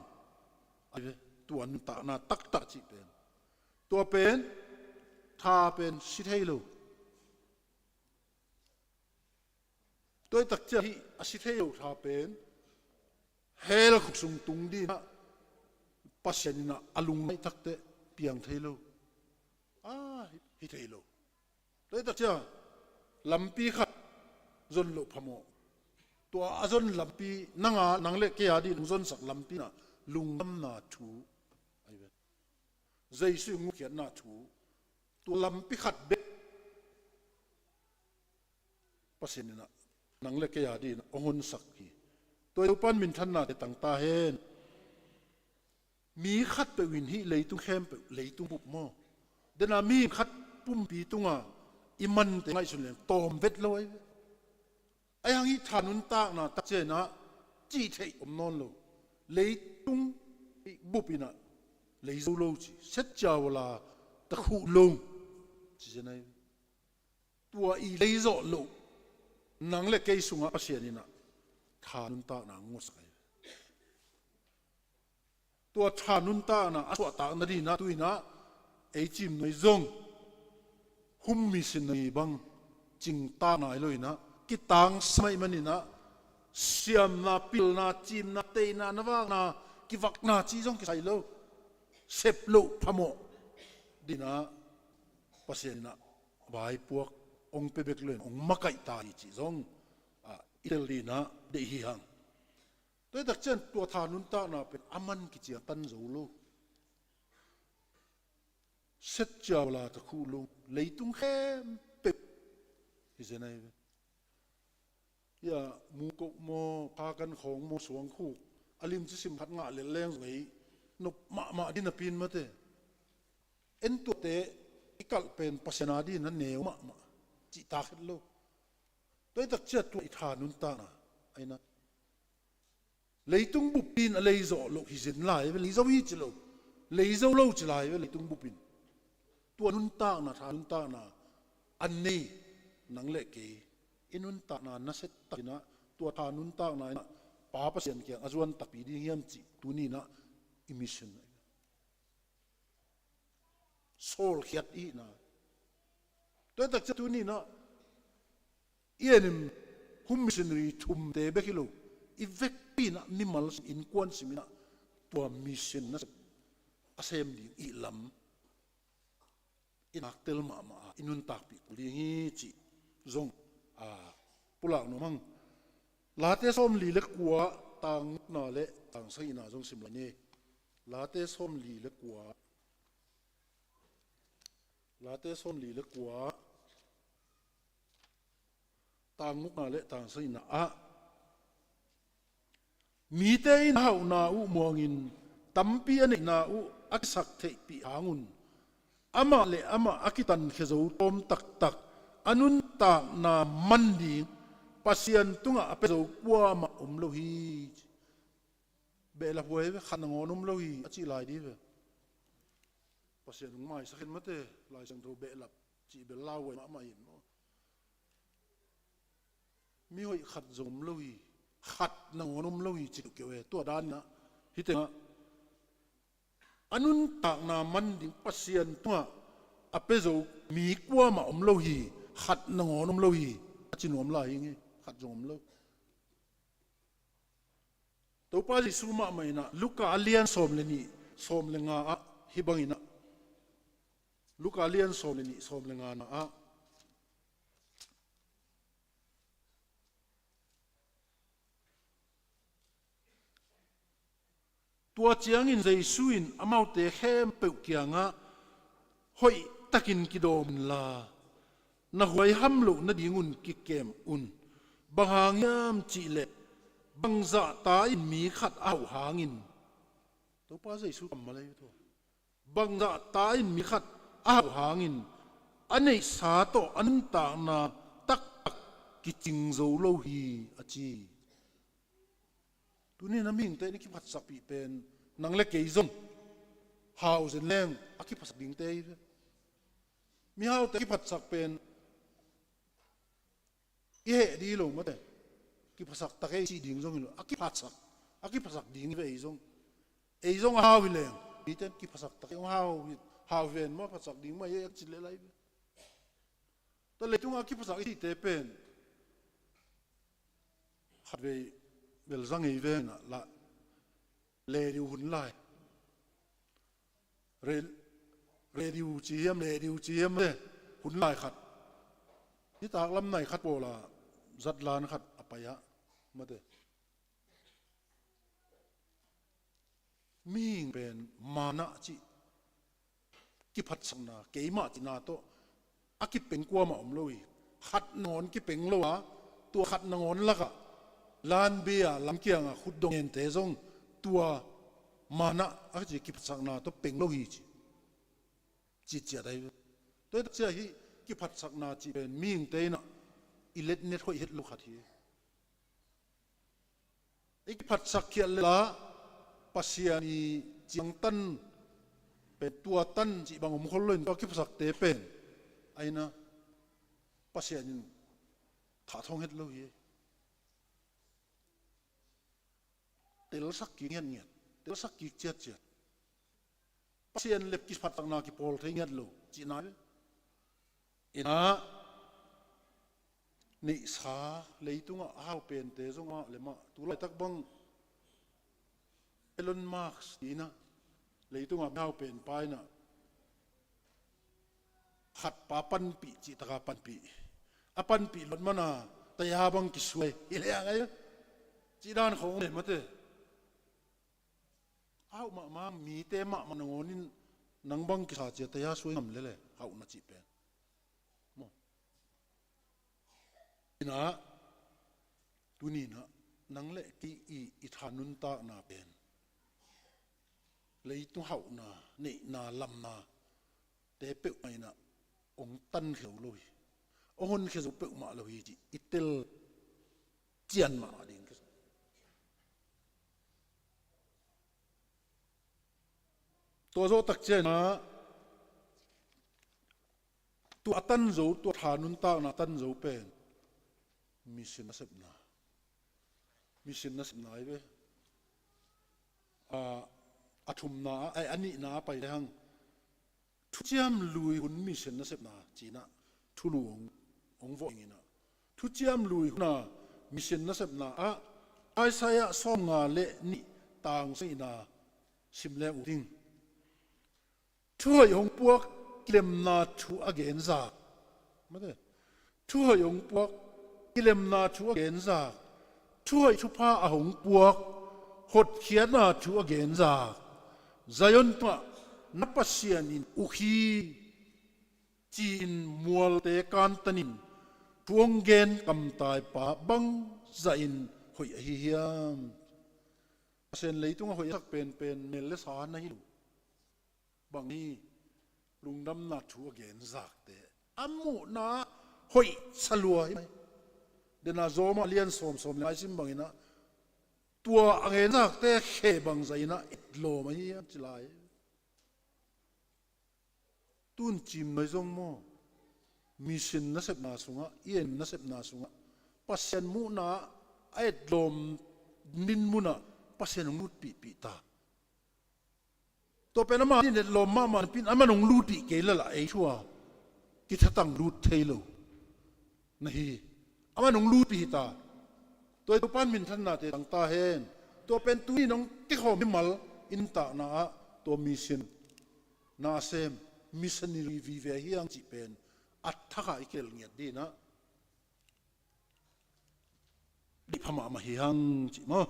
ai tuan ta na tak ta chi pen tua pen tha pen si thei lo tôi tak cha hi asitheu tha pen hel khuk sung tung di na pasianina alung mai takte piang thailo hi thailo tôi tak cha lampi khat zon lo phamo to azon lampi nanga nangle ke adi zon sak lampi na lungam na thu ai ve jaisu ngu kian na thu to lampi khat be pasin na nang le kaya din ongon sakhi toy pan min than na te tang ta hen mi khat pe win hi leitung khem pe leitung bup mo dena mi khat pum pi tunga iman te ngai sun le tom vet loi ai hang hi thanun ta na tak che na chi thei om non lo leitung bupina leizo lo chi set chawla ta khu lo chi nai tua i leizo lo nang le kei sunga pasianina thanun ta na ngos kai tua thanun ta na aswa ta na ri na tuina ei chim noi zong hum mi sin nei bang ching ta na loina ki tang smai manina siam na pil na chim na te na nawang na ki vak na chi zong ki sai lo sep lo phamo dina pasianina vai puak ong pe bek len ong makai ta chi zong itelina de hi hang toy dak chen tua thanun ta na pen aman ki chia tan zo lo set chawla ta khu lo leitung khem pe hi zenai ya mu ko mo pa kan khong mo suang khu alim chi sim phat nga le leng zoi no ma din na pin ma te en tu te ikal pen pasena di na neu ma chi ta khet lo toy tak chet tu thanun ta na aina leitung bupin a leizo lo hi zin lai ve leizo hi chilo leizo lo chilai ve leitung bupin tu nun ta na thanun ta na an nei nang le ke inun ta na na set takina tu thanun ta na pa pasien ke azuan tapi di hiam chi tu ni na emission sol khiat i na toy tak chet tu ni na ianim hum missionary thum te bekilo ivek pina mimal in kwan simina tua mission na asem di ilam inaktel ma inun tak pi kulingi chi zong pula no mang late som li le kwa tang na le tang sai na zong sim ni late som li le kwa tang muk na le tang sai na mi te in hau na u muangin tampi ani na u aksak thei pi angun ama le ama akitan khezo tom tak tak anun ta na mandi pasian tunga apezo kwa ma umlo hi bela hoi khanangon umlo hi achi lai di ve pasian mai sakhin mate lai sang tho bela chi belaw ma in mi hoi khat zom lo hi khat na ngonum lo hi chi ke we to dan na hitenga anun tak na man ding pasian tua apezo mi kwa ma lo hi khat na ngonum lo hi chinom la hi nge khat zom lo to pa ji suma mai na luka alian som le ni som le nga hi bangina luka alian som le ni som le nga na tua chiang in zai suin amau te khem pe kianga hoi takin kidom la na huai ham lo na dingun ki kem un banghangam chi le bangza ta in mi khat au hangin to pa zai su kam malai to bangza ta in mi khat au hangin anei sa to an ta na tak ki ching zo lo hi achi tuni na ming te ni ki phat sak pi pen nang le kei zong house en leng aki phasak ding te mi hau te ki phat sak pen i he di lo ma te ki phasak ta ke chi ding zong lo aki phasak ding ve ei zong hau leng mi te ki phasak ta ke hau ven ma phasak ding ma ye chi le lai ta le tung aki phasak i te pen khat ve vel zang ei ve na la le diu hun lai re diu chi hiam le hun lai khat ni tak lam nai khat pola zat lan khat apaya ma de ming ben mana chi ki phat sang na ke ma ti na to aki pen kwa ma om loi ขัดนอนกี่เป่งโลวะตัวขัดนอนละกะลานเบียลำเกียงขุดดงเงินเตะซงตัวมานะอาจจะกิบสักนาตัวเป่งโลหิจิตเจได้ตัวเจ้าฮีกิพัดสักนาจีเป็นมิ่งเตยนะอิเล็ดเน็ตเขาเห็ดลูกขัดฮีอีกพัดสักเขียนละปัสยานีจังตันเป็นตัวตันจีบางองค์คนเลยตัวกิบสักเตเป็นไอ้นะปัสยานีถาทองเห็ดลูกฮีเตลสักกี่เงี้ยเตลสักกี่เจ็ดปัสยานีเล็บกิพัดสักนากิโพลเทียนลูกจีน่าอินะนิสาเลยตุงอ้าวเป็นเตจงมาเลมาตุลาตักบังเอลอนมาร์กส์ดีนะเลยตุงอ้าวเป็นไปนะขัดปาปันปีจิตกาปันปีอปันปีหลดมานะแต่ยาบังกิสวยอิเลยอะไรจีดานของเนี่ยมาเตอ้าวมามีเตมะมันงอนินนังบังกิสาเจตยาสวยงามเลยเอาหน้าจีเป็นนะตุนีนะนังเละที่อิฐานุนตานาเป็นเลยตุเหานาเนนาลำนาแต่เปิดไม่นะองตันเขียวลุยองเขียวเปิดมาลุยจีอิตลเจียนมาดิ่งตัวโจตักเจนะตัวตันโจตัวฐานุนตานาตันโจเป็นมิสินนัสบนาไอ้เว้อาทุมนาไอ้อันนี้นาไปทางทุจามลุยหุ่นมิสินนัสบนาจีน่ะทุลุองฟองอินะทุจามลุยหุ่นน่ะมิสินนัสบนาไอ้สายสองงาเละนี่ต่างสินาสิมเลอุดิงช่วยองพวกเล่มนาชูอเกนซาไม่ได้ช่วยองพวกกิเลมนาชัวเกนซาช่วยชุพาอาหงปวกหดเขียนนาชัวเกนซาใจยนปะนับปัสยานินอุคีจีนมัวเตกันตันินทวงเกนกำตายป่าบังใจอินหอยเฮียมเส้นเลยตุงหอยสักเป็นเมลเลสานนะฮิบางนี้ลุงดำนาชัวเกนซากเตอัมมุนาหอยสลัวเดน่าโซมาเลียนสมเลยไอ้สิมบังอินะตัวอังเงินนักเตะเขบังใจนะอิดโลมาฮีจิลายตุนจิมไม่จงโมมิสินนัสเซบนาสุงะเอียนนัสเซบนาสุงะปัสเซนมุนาไอ้ลมนินมุนาปัสเซนงลุดปีตาตัวเป็นอามาที่เด็ดลมมาปินอามาหนงลุดปีเกลละไอ้ชัวกิทัตังลุดเทโลนี่อามันงลูปีตาตัวปันมินทันนาเตตังตาเฮนตัวเป็นตุยน้องที่เขาไม่มัลอินตานาตัวมิชันนาเซมมิชันนีรีวีเวียงจีเป็นอัตถะอิเกลเงียดีนะดิพม่ามาเฮียงจีมั้ง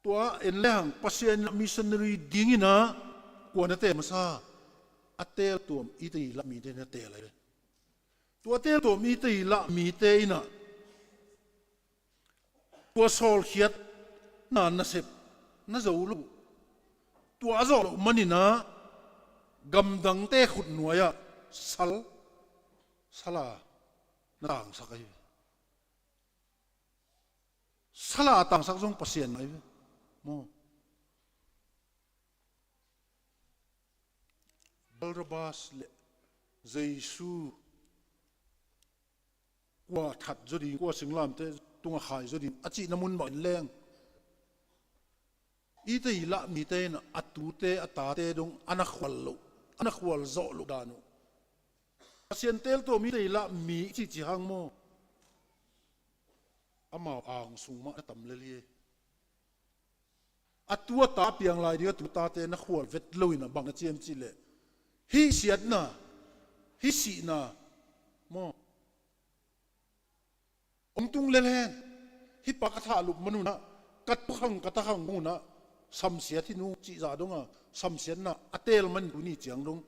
ตัวเอ็นเลี้ยงปัสยานมิชันนีรีดิ้งนะกวนเตะมาซาอัตเตลตัวอีตีละมีเตนเตะอะไรตัวเตลตัวมีตีละมีเตยนะตัวโซลเขียดน่าน่าเสพน่าจะรู้ตัวอาจจะมันนี่นะกำดังเตะขุดหน่วยอะสลาต่างสักไอ้สลาต่างสักจงเปอร์เซ็นต์ไอ้โม่บัลรบาสเลเจซูกว่าถัดจดีกว่าสิงลามเตตุงขายจดีอาชีน้ำมันบ่อยแรงอีเตยละมีเตนอัตุเตอตาเตดงอนักวัลลุอนักวัลโจลุดานุเสียนเตลตัวมีเตยละมีจิหังโมอามาอ่างสุงมาตำเลลีอัตัวตาเปียงลายเดียวตัวตาเตนักวัลเวทลุยนะบังนะเจียมจิเลฮิเสียดนะฮิสีนะโมองตุงเลนฮิปากะทาลุมนุนะกัดกัดขังงูนะสัมเสียที่นู้จีจาดงอ่ะสัมเสียนะอเตลมันดูนี่เจียงดง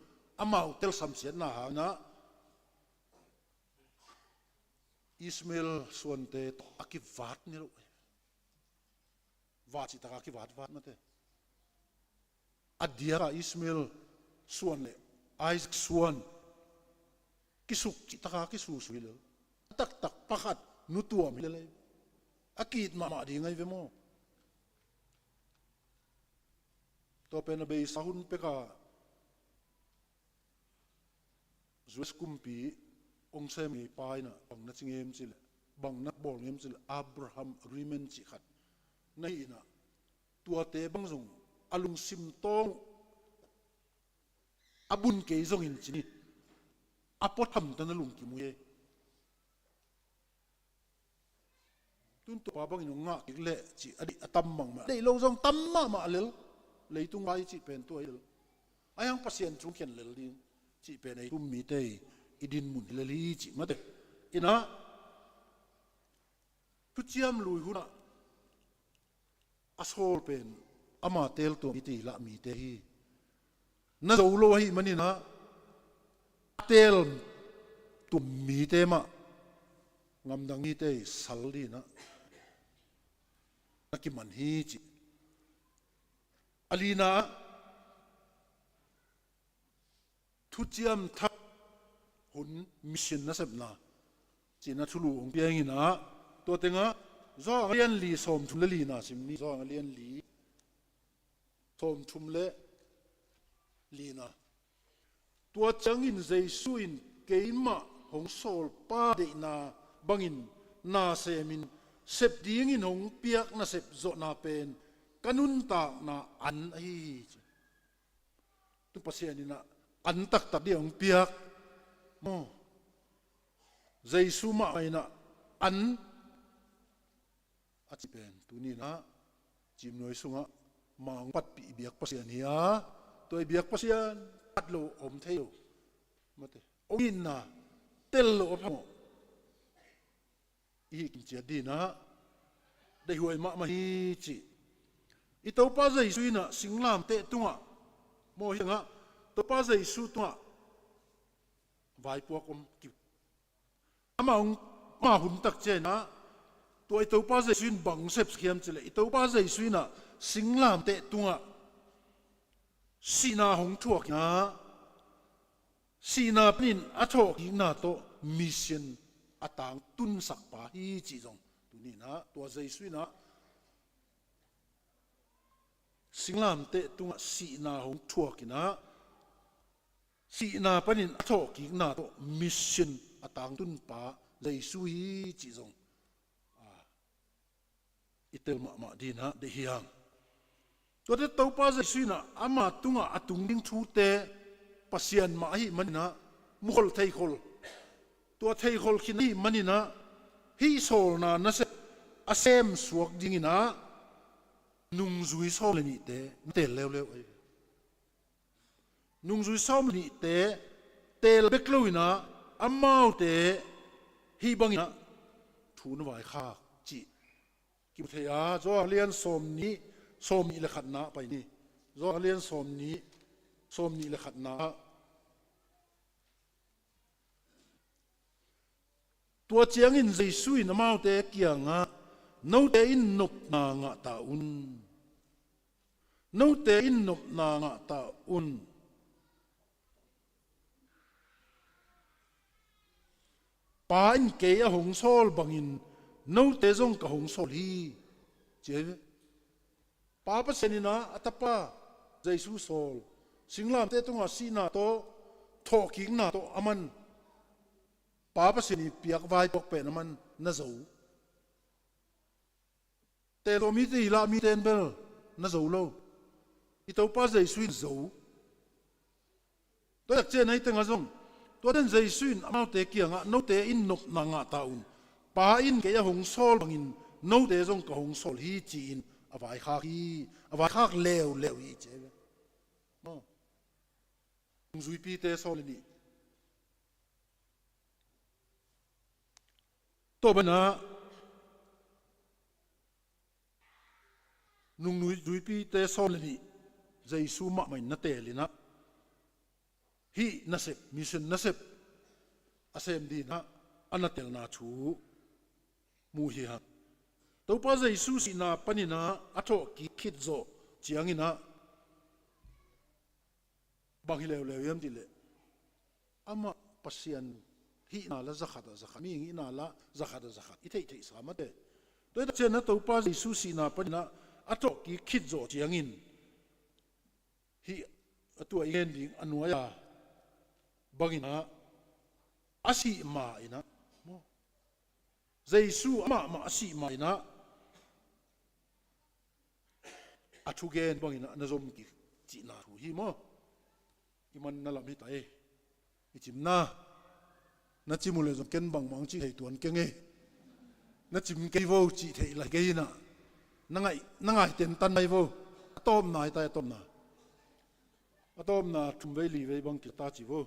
amau tel samsian na ha na Ismail suante akivat ni lo vat si taka akivat vat mate adia ka Ismail suan le Isaac suan kisuk si taka kisusui lo tak tak pakat nutua mi le akit mama di ngai ve mo to pena be sahun peka zues kumpi ong semi paina bang na chingem chile bang na bol ngem chile Abraham agreement chi khat nei na tua te bang zung alung sim tong abun ke zong in chini apot ham tan lung ki muye tun to pa bang in nga ki le chi adi atam mang ma dei lo zong tam ma lel leitung vai chi pen to il ayang pasien chung khen lel ding chi pen ai tum mi te idin mun leli chi mate ina tu chiam lui huna asol pen ama tel to mi ti la mi te hi na zo lo hi manina tel tu mi te ma ngam dang ni te sal di na ki man hi chi alina thu chiam tha hun mission na sab na china thulu ong piang ina to tenga zo alian li som thum le li na sim ni zo alian li som thum le li na to chang in jesu in keima hong sol pa de na bangin na semin sep ding in hong piak na sep zo na pen kanun ta na an ai tu pasian ina an tak tak di hong piak mo jesu ma aina an achipen tuni na chim noi sunga mang pat pi biak pasian hiya toy biak pasian patlo om theo mate oin na tel lo phamo i kin chia di na dei huai ma hi chi i to pa jesu ina singlam te tunga mo hinga to pa jesu tunga vai puak om ki amaung ma hun tak che na to i to pa jesu in bang sep khiam chile i to pa jesu ina singlam te tunga sina hong thuak na sina pin athok na to mission atang tun sak pa hi chi jong tuni na to jesu na singlam te tunga sina hong thuak na sina panin athok na to mission atang tun pa jesu hi chi jong itel ma di na de hiang to te to pa jesu na ama tunga atung ding thu te pasian ma hi manina mukhol thei khol to thei khol khin hi manina hi sol na na se asem suak dingina nung zui sol ni te tel lew lew ai nung zui som ni te tel bekloina amau te hi bangina thun vai kha chi ki thea zo lian som ni le khatna pai ni zo lian som ni le khatna tua chiang in jesu in amau te kianga no te in nop na nga ta un no te in nop na nga ta un pa in ke a hong sol bangin no te zong ka hong sol hi che pa pa senina atapa jesu sol singlam te tunga sina to thoking na to aman pa pa seni piak vai pok pe naman na zo te lo mi ti la mi ten bel na zo lo i to pa jesu zo to yak che nai tenga zong to den jesu amau te kianga no te in nop na nga taun pa in ke ya hong sol bangin no te zong ka hong sol hi chi in avai khak lew hi che mo zui pi te sol ni to bana nung nui zui pi te sol ni jesu ma mai na te lina hi nasep mission nasep asem di na anatel na chu mu hi ha to pa jesu si na panina atho ki khit zo chiangina bang hileu leu yam dile ama pasian hi na la zakhada zakha mi ngi na la zakhada zakha ithei thei samate to da chen na to pa jesu si na panina atho ki khit zo chiangin hi atua yen ding anuaya bangina asi ma ina mo jesu ma asi ma ina athugen bangina nazom ki chi na thu hi mo iman na lam hi tai ichim na chimule zom ken bang mang chi thei tuan kenge na chim ke vo chi thei la ke na nangai ten tan mai vo tom nai tai tom na atom na thum vei li vei bang ki ta chi vo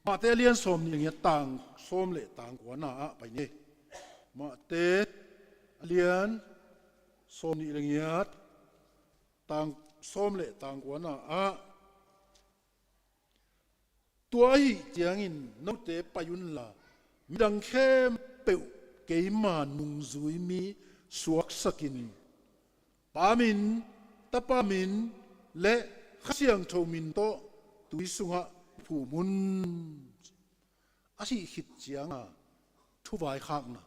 ma te lian som ni nge tang som le tang ko na a pai ni ma te lian som ni lengiat tang som le tang ko na a tua hi chiang in no te payun la midang khem pe ke ma nung zui mi suak sakin pamin tapamin le khasiang thomin to tuisunga phumun asi hit chianga thuwai khak na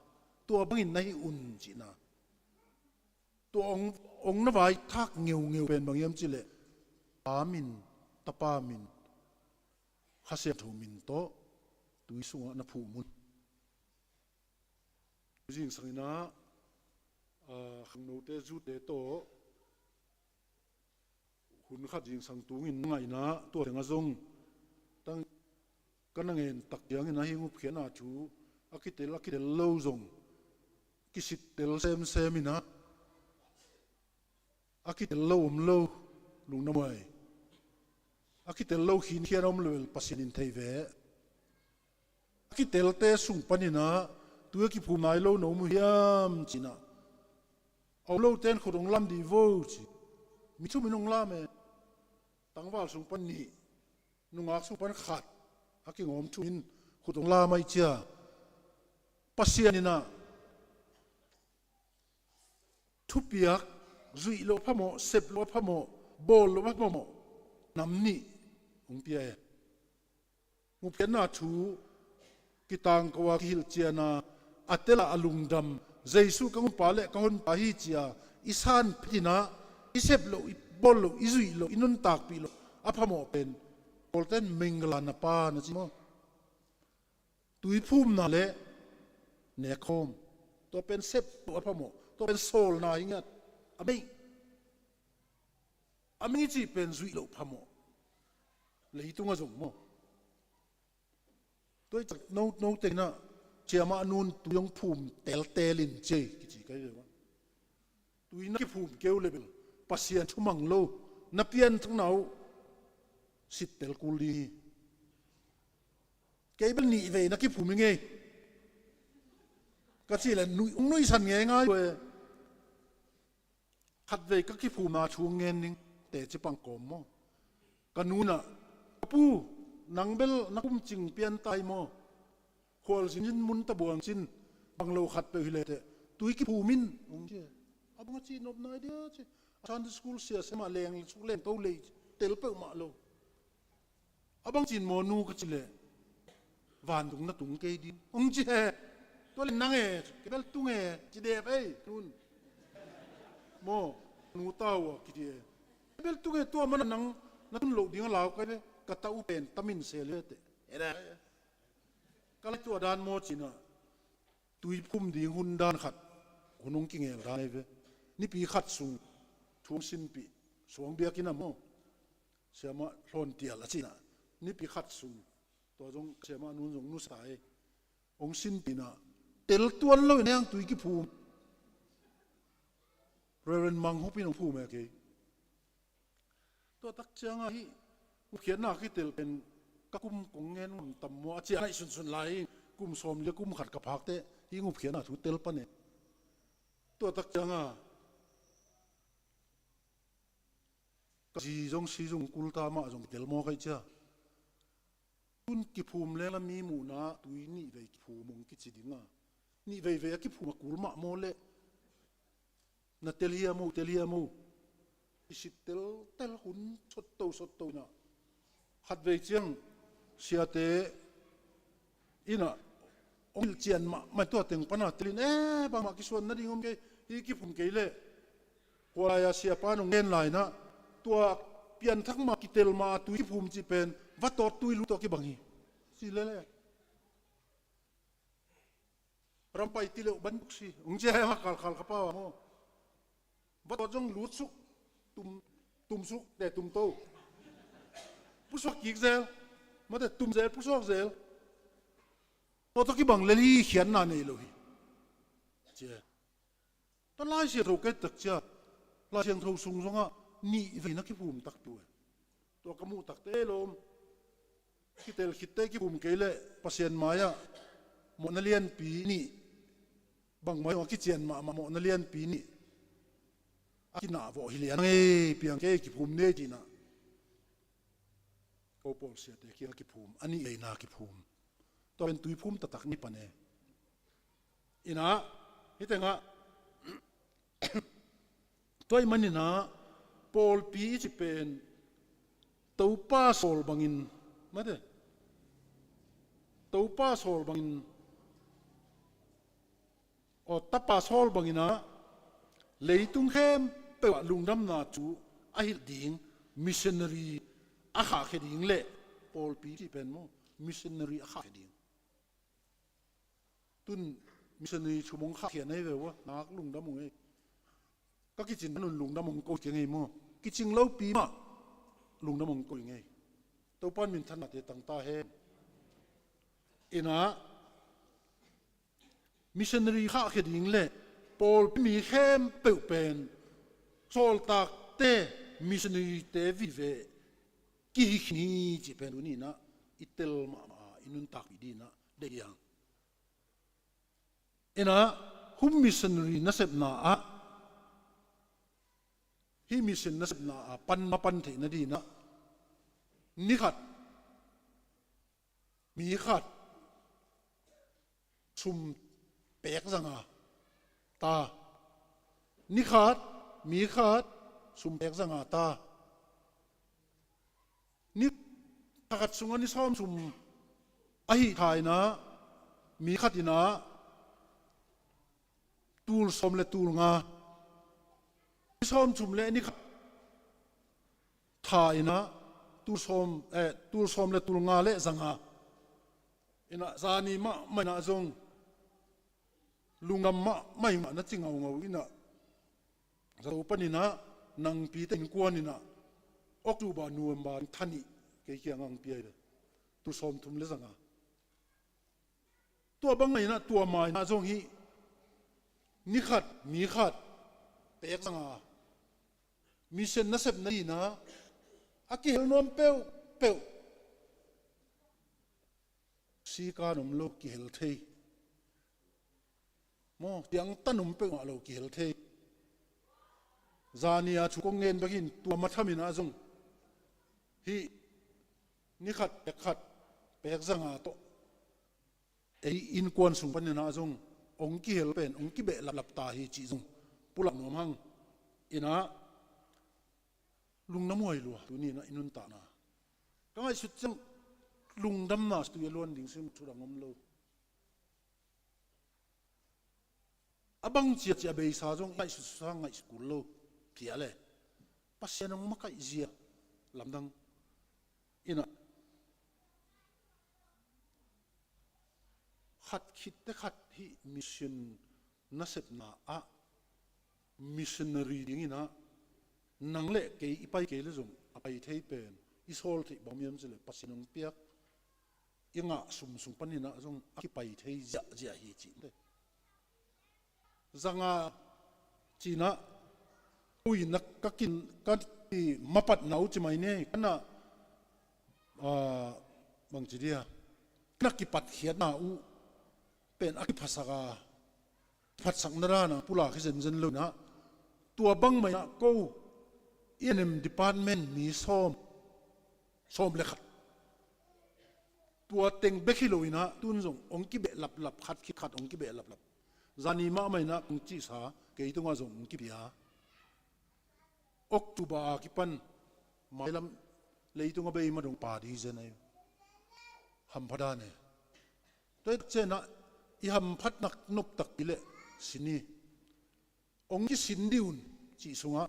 tua bangin nai un chi na to ong na vai thak ngeu pen bangyam chile pamin tapamin khasiang thomin to tuisunga na phumun jing sangina khangno te zu te to hun khat jing sang tungin ngai na to renga zong tang kanangen tak yang na hingu phiana chu akitel lo zong kisit tel sem ina akitel lo lung na mai akitel lo hin hianom level pasinin thei ve akitel te sung panina tuya ki phumai lo no mu hiam china au lo ten khurong lam di vo chi mi chu minung la me tangwal sung pan ni nungak sung pan khat aki ngom chu in khutong la mai chia pasianina thupiak zui lo phamo sep lo phamo bol lo phamo namni ungpia mu pena thu kitang kwa hil chiana atela alungdam jesu kang pale kahon pahi chia isan pina isep lo bol lo izui lo inun tak pi lo aphamo pen polten mingla na pa na chimo tui phum na le ne khom to pen sep to aphamo to pen sol na ingat ami chi pen zui lo phamo leitunga zong mo tôi chắc nấu tiền na chia mà nun tôi用phum telin che cái gì cái đó tôi nó cái phum kêu level pasien thu mang lo na pian thằng nào sit tel kuli cái bên nị về nó cái phum nghe cái gì là nuôi săn nghe ngay rồi khát về các cái phum mà chuông nghe nín để chỉ bằng cồm mo cái nun à pu nang bel nakum ching pian tai mo khol sin mun ta buang sin banglo khat pe hilete tui ki phumin ungje abang chi nop nai dia che Sunday school sia sema leng su len to le tel pe ma lo abang chin mo nu ka chile van dung na tung ke di ungje to le nang e ke bel tung e chi de pe nun mo nu taw ki di bel tung e to man nang na tun lo ding lao ka de kata upen tamin selete era kala tu dan mo china tui phum ding hun dan khat hunung ki ngel dai ve ni pi khat sung thung sin pi suang bia kina mo sema hlon tial a china ni pi khat sung to jong sema nun jong nu sai ong sin pi na tel tuan lo nang tui ki phum reverend mang hu pi nong phum ke to tak changa hi khian na khi tel pen ka kum kong ngen tam mo chi ai sun lai kum som le kum khat ka phak te hi ngup khian na thu tel pa ne to tak changa ka ji jong si jong kul ta ma jong tel mo kai cha tuân kịp phùm lên là mi mù na tui nị về kịp phùm mong kịp chỉ đi ngà nị về kịp phùm mà cúl mạ mô lệ na tel hiya mu isit tel hun sot tàu na hạt về chiang xia tế ina ông chiên mà tua tiếng pana telin bằng mà cái xuân nó đi ngom cái kịp phùm cái lệ qua ya xia pa nong nghen lại na tua pian thắc mà cái tel mà tui kịp phùm chỉ pen vắt tọt tui lu tọt cái bằng gì xí lệ rampai ti leo ban buksi ungje ha khal khapa mo bat jong lut suk tum suk de tum to pusok kik zel ma de tum zel pusok zel to ki bang leli khian na nei lo hi che to lai se ro ke tak cha la siang tho sung songa ni ve na ki phum tak tu to kamu tak te lom ki tel khitte ki phum ke le pasien maya mo na lian pi ni bang mai ki chen ma mo na lian pi ni akina vo hilian nge piang ke ki phum ne ti na ko pol sia te ki phum ani e na ki phum to ben tui phum ta tak ni pane ina hitenga toy manina pol pi chi pen to pa sol bangin mate to pa sol bangin o tapa sol bangina leitung khem pe lungdam na chu a hil ding missionary a kha kheding le pol pi ti pen mo missionary a kha kheding tun missionary chumong kha khian nei ve wa nak lungdam mo e ka ki chin nun lungdam mong ko ke ngei mo ki ching lo pi ma lungdam mong ko ngei to pan min than na te tang ta he ina missionary kha kheding le Paul mi khem pe pen sol tak te missionary te vive ki ni chi pen ni na itel ma inun tak di na de yang ena hum missionary na sep na a hi mission na sep na a pan ma pan the na di na ni khat mi khat sum pek zanga ta ni khat mi khat sum pek zanga ta ni khat sunga ni som sum ahi thai na mi khatina tul som le tul nga som sum le ni khat thai na tul som le tul nga le zanga ina zani ma na zong lungam ma mai ma na chingau ngau ina zo panina nang pi ten kuanina october november thani ke kiangang pi ai tu som thum le zanga tua bangai na tua mai na zong hi ni khat mi khat pek zanga mission na sep na di na akil nom peu si ka nom lo ki hel thei mo tiang tanum pe ma lo ki hel thei zania chu ko ngen bagin tua ma thamina zong hi ni khat pek zanga to ei in kwan sung panina zong ong ki hel pen ong ki be lap ta hi chi zong pulang nom hang ina lungnam hoi lu tu ni na inun ta na kangai sut chang lungdam na stu yelon ding sim thurang om lo abang chia be sa jong ngai su sang ngai school lo pia le pasien ong makai zia lamdang ina khat khit te khat hi mission na sep na a missionary ding ina nang le ke ipai ke le jong apai thei pen isol thei bomiam chele pasien ong piak inga sum panina jong akipai thei ja hi chi de zanga china ui nak kakin kan ti mapat nau chi mai ne kana bang chi dia nak ki pat khiat na u pen aki phasaka phat sak na ra na pula khi zen lo na tua bang mai na ko enem department mi som le khat ตัวเต็งเบคิโลอินะตุนส่งองกิเบลับลับขัดคิดขัดองกิเบลับลับจานีมาไม่นะองจีสาเกยตุงาส่งองกิเบียออกตุบาคิปันมาลำเลยตุงาเบยมาดงป่าดีเจนายฮัมพัดานี่ตัวเจนะอีฮัมพัดนักนบตักกิเลสินีองกิสินดิวนจีสุงะ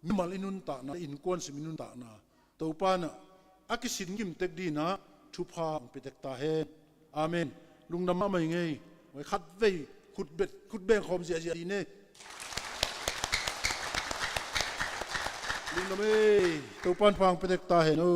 มิมาลินุนตานะอินกวนสิมินุนตานะตัวปานะอากิสินกิมเต็กดีนะทุพาไปเต็กตาเฮอาเมนลุงดำมาไม่ไงไว้ขัดเวขุดเบ็ดขุดแบงคอมเสียดีเน่ลุงดำเอ้ตัวปานฟังไปเต็กตาเฮนู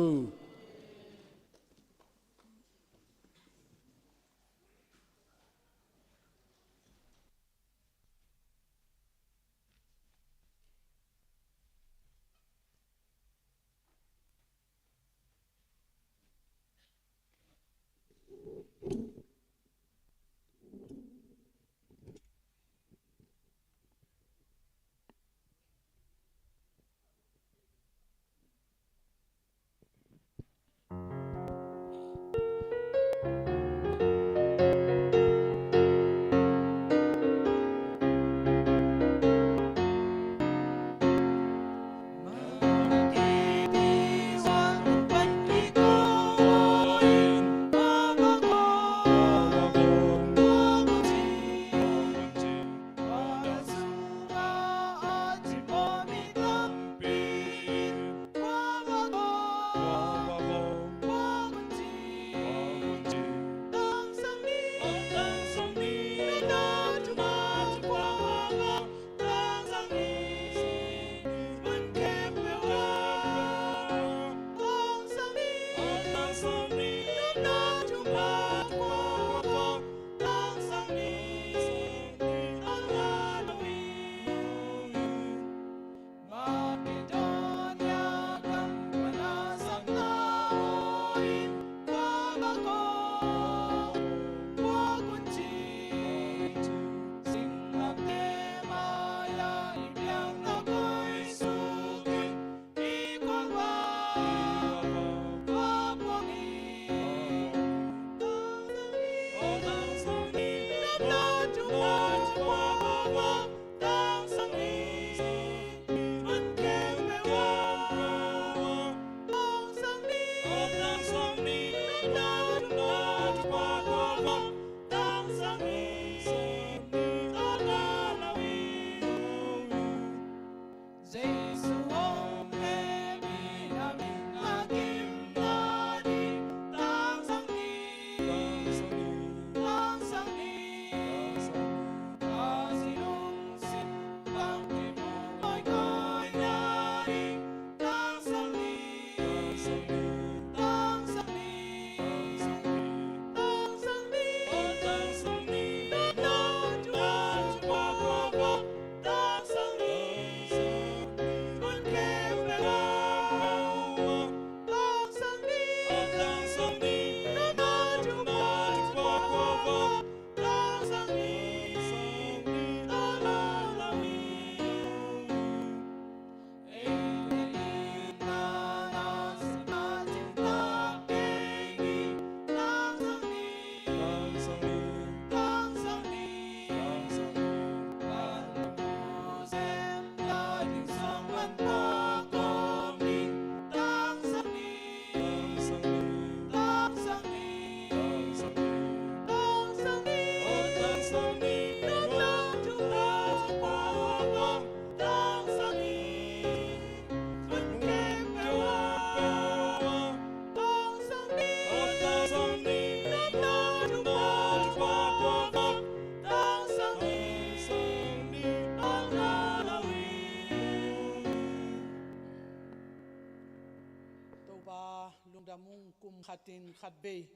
ขัดตินขัดเบย์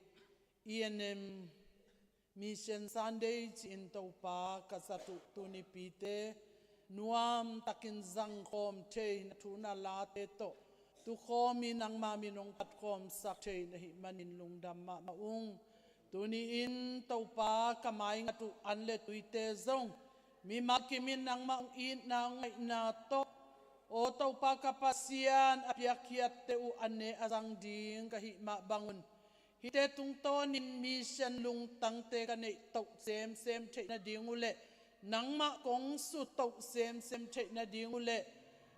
ENM Mission Sunday จีนตัวปากษัตริย์ตุนิปีเตนวมตักินจังคอมเทนทุนาลาเตโตตุคอมีนังมามีนงปัดคอมสักเทนหิมันินลุงดำมาอุงตุนีอินตัวปากำไมงตุอันเลตุยเตซงมีมากิมินนังมาอินนังไอนาโตโอตัวปากาปัสยานอภิยักษ์เตอุอันเนอจังดิงกะหิมาบังุน ki te tung tonin mission lung tang te ka nei tok sem sem the na dingule nangma kong su tok sem sem the na dingule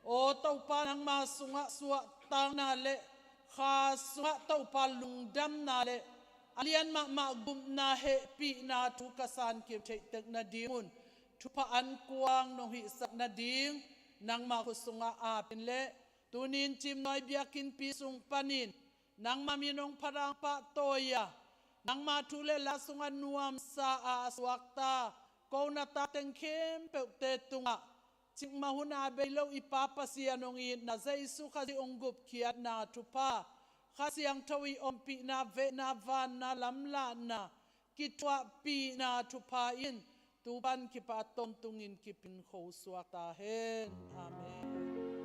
o to pa nangma sunga suwa tang na le kha sunga to pa lungdam na le alian ma gum na he pi na thu kasan ke the tek na dingun thupa an kuang no hi sak na ding nangma ko sunga a pin le tunin chim noi biakin pi sung panin nangma minong parang pa toya nangma thule la sunga nuam sa a swakta ko na ta teng khem pe te tunga ching mahuna belo ipapa sianong in na jaisu khazi ongup khiat na thupa khasiang thawi ompi na ve na van na lamla na kitwa pi na thupa in tuban ki pa tom tungin kipin kho swakta hen amen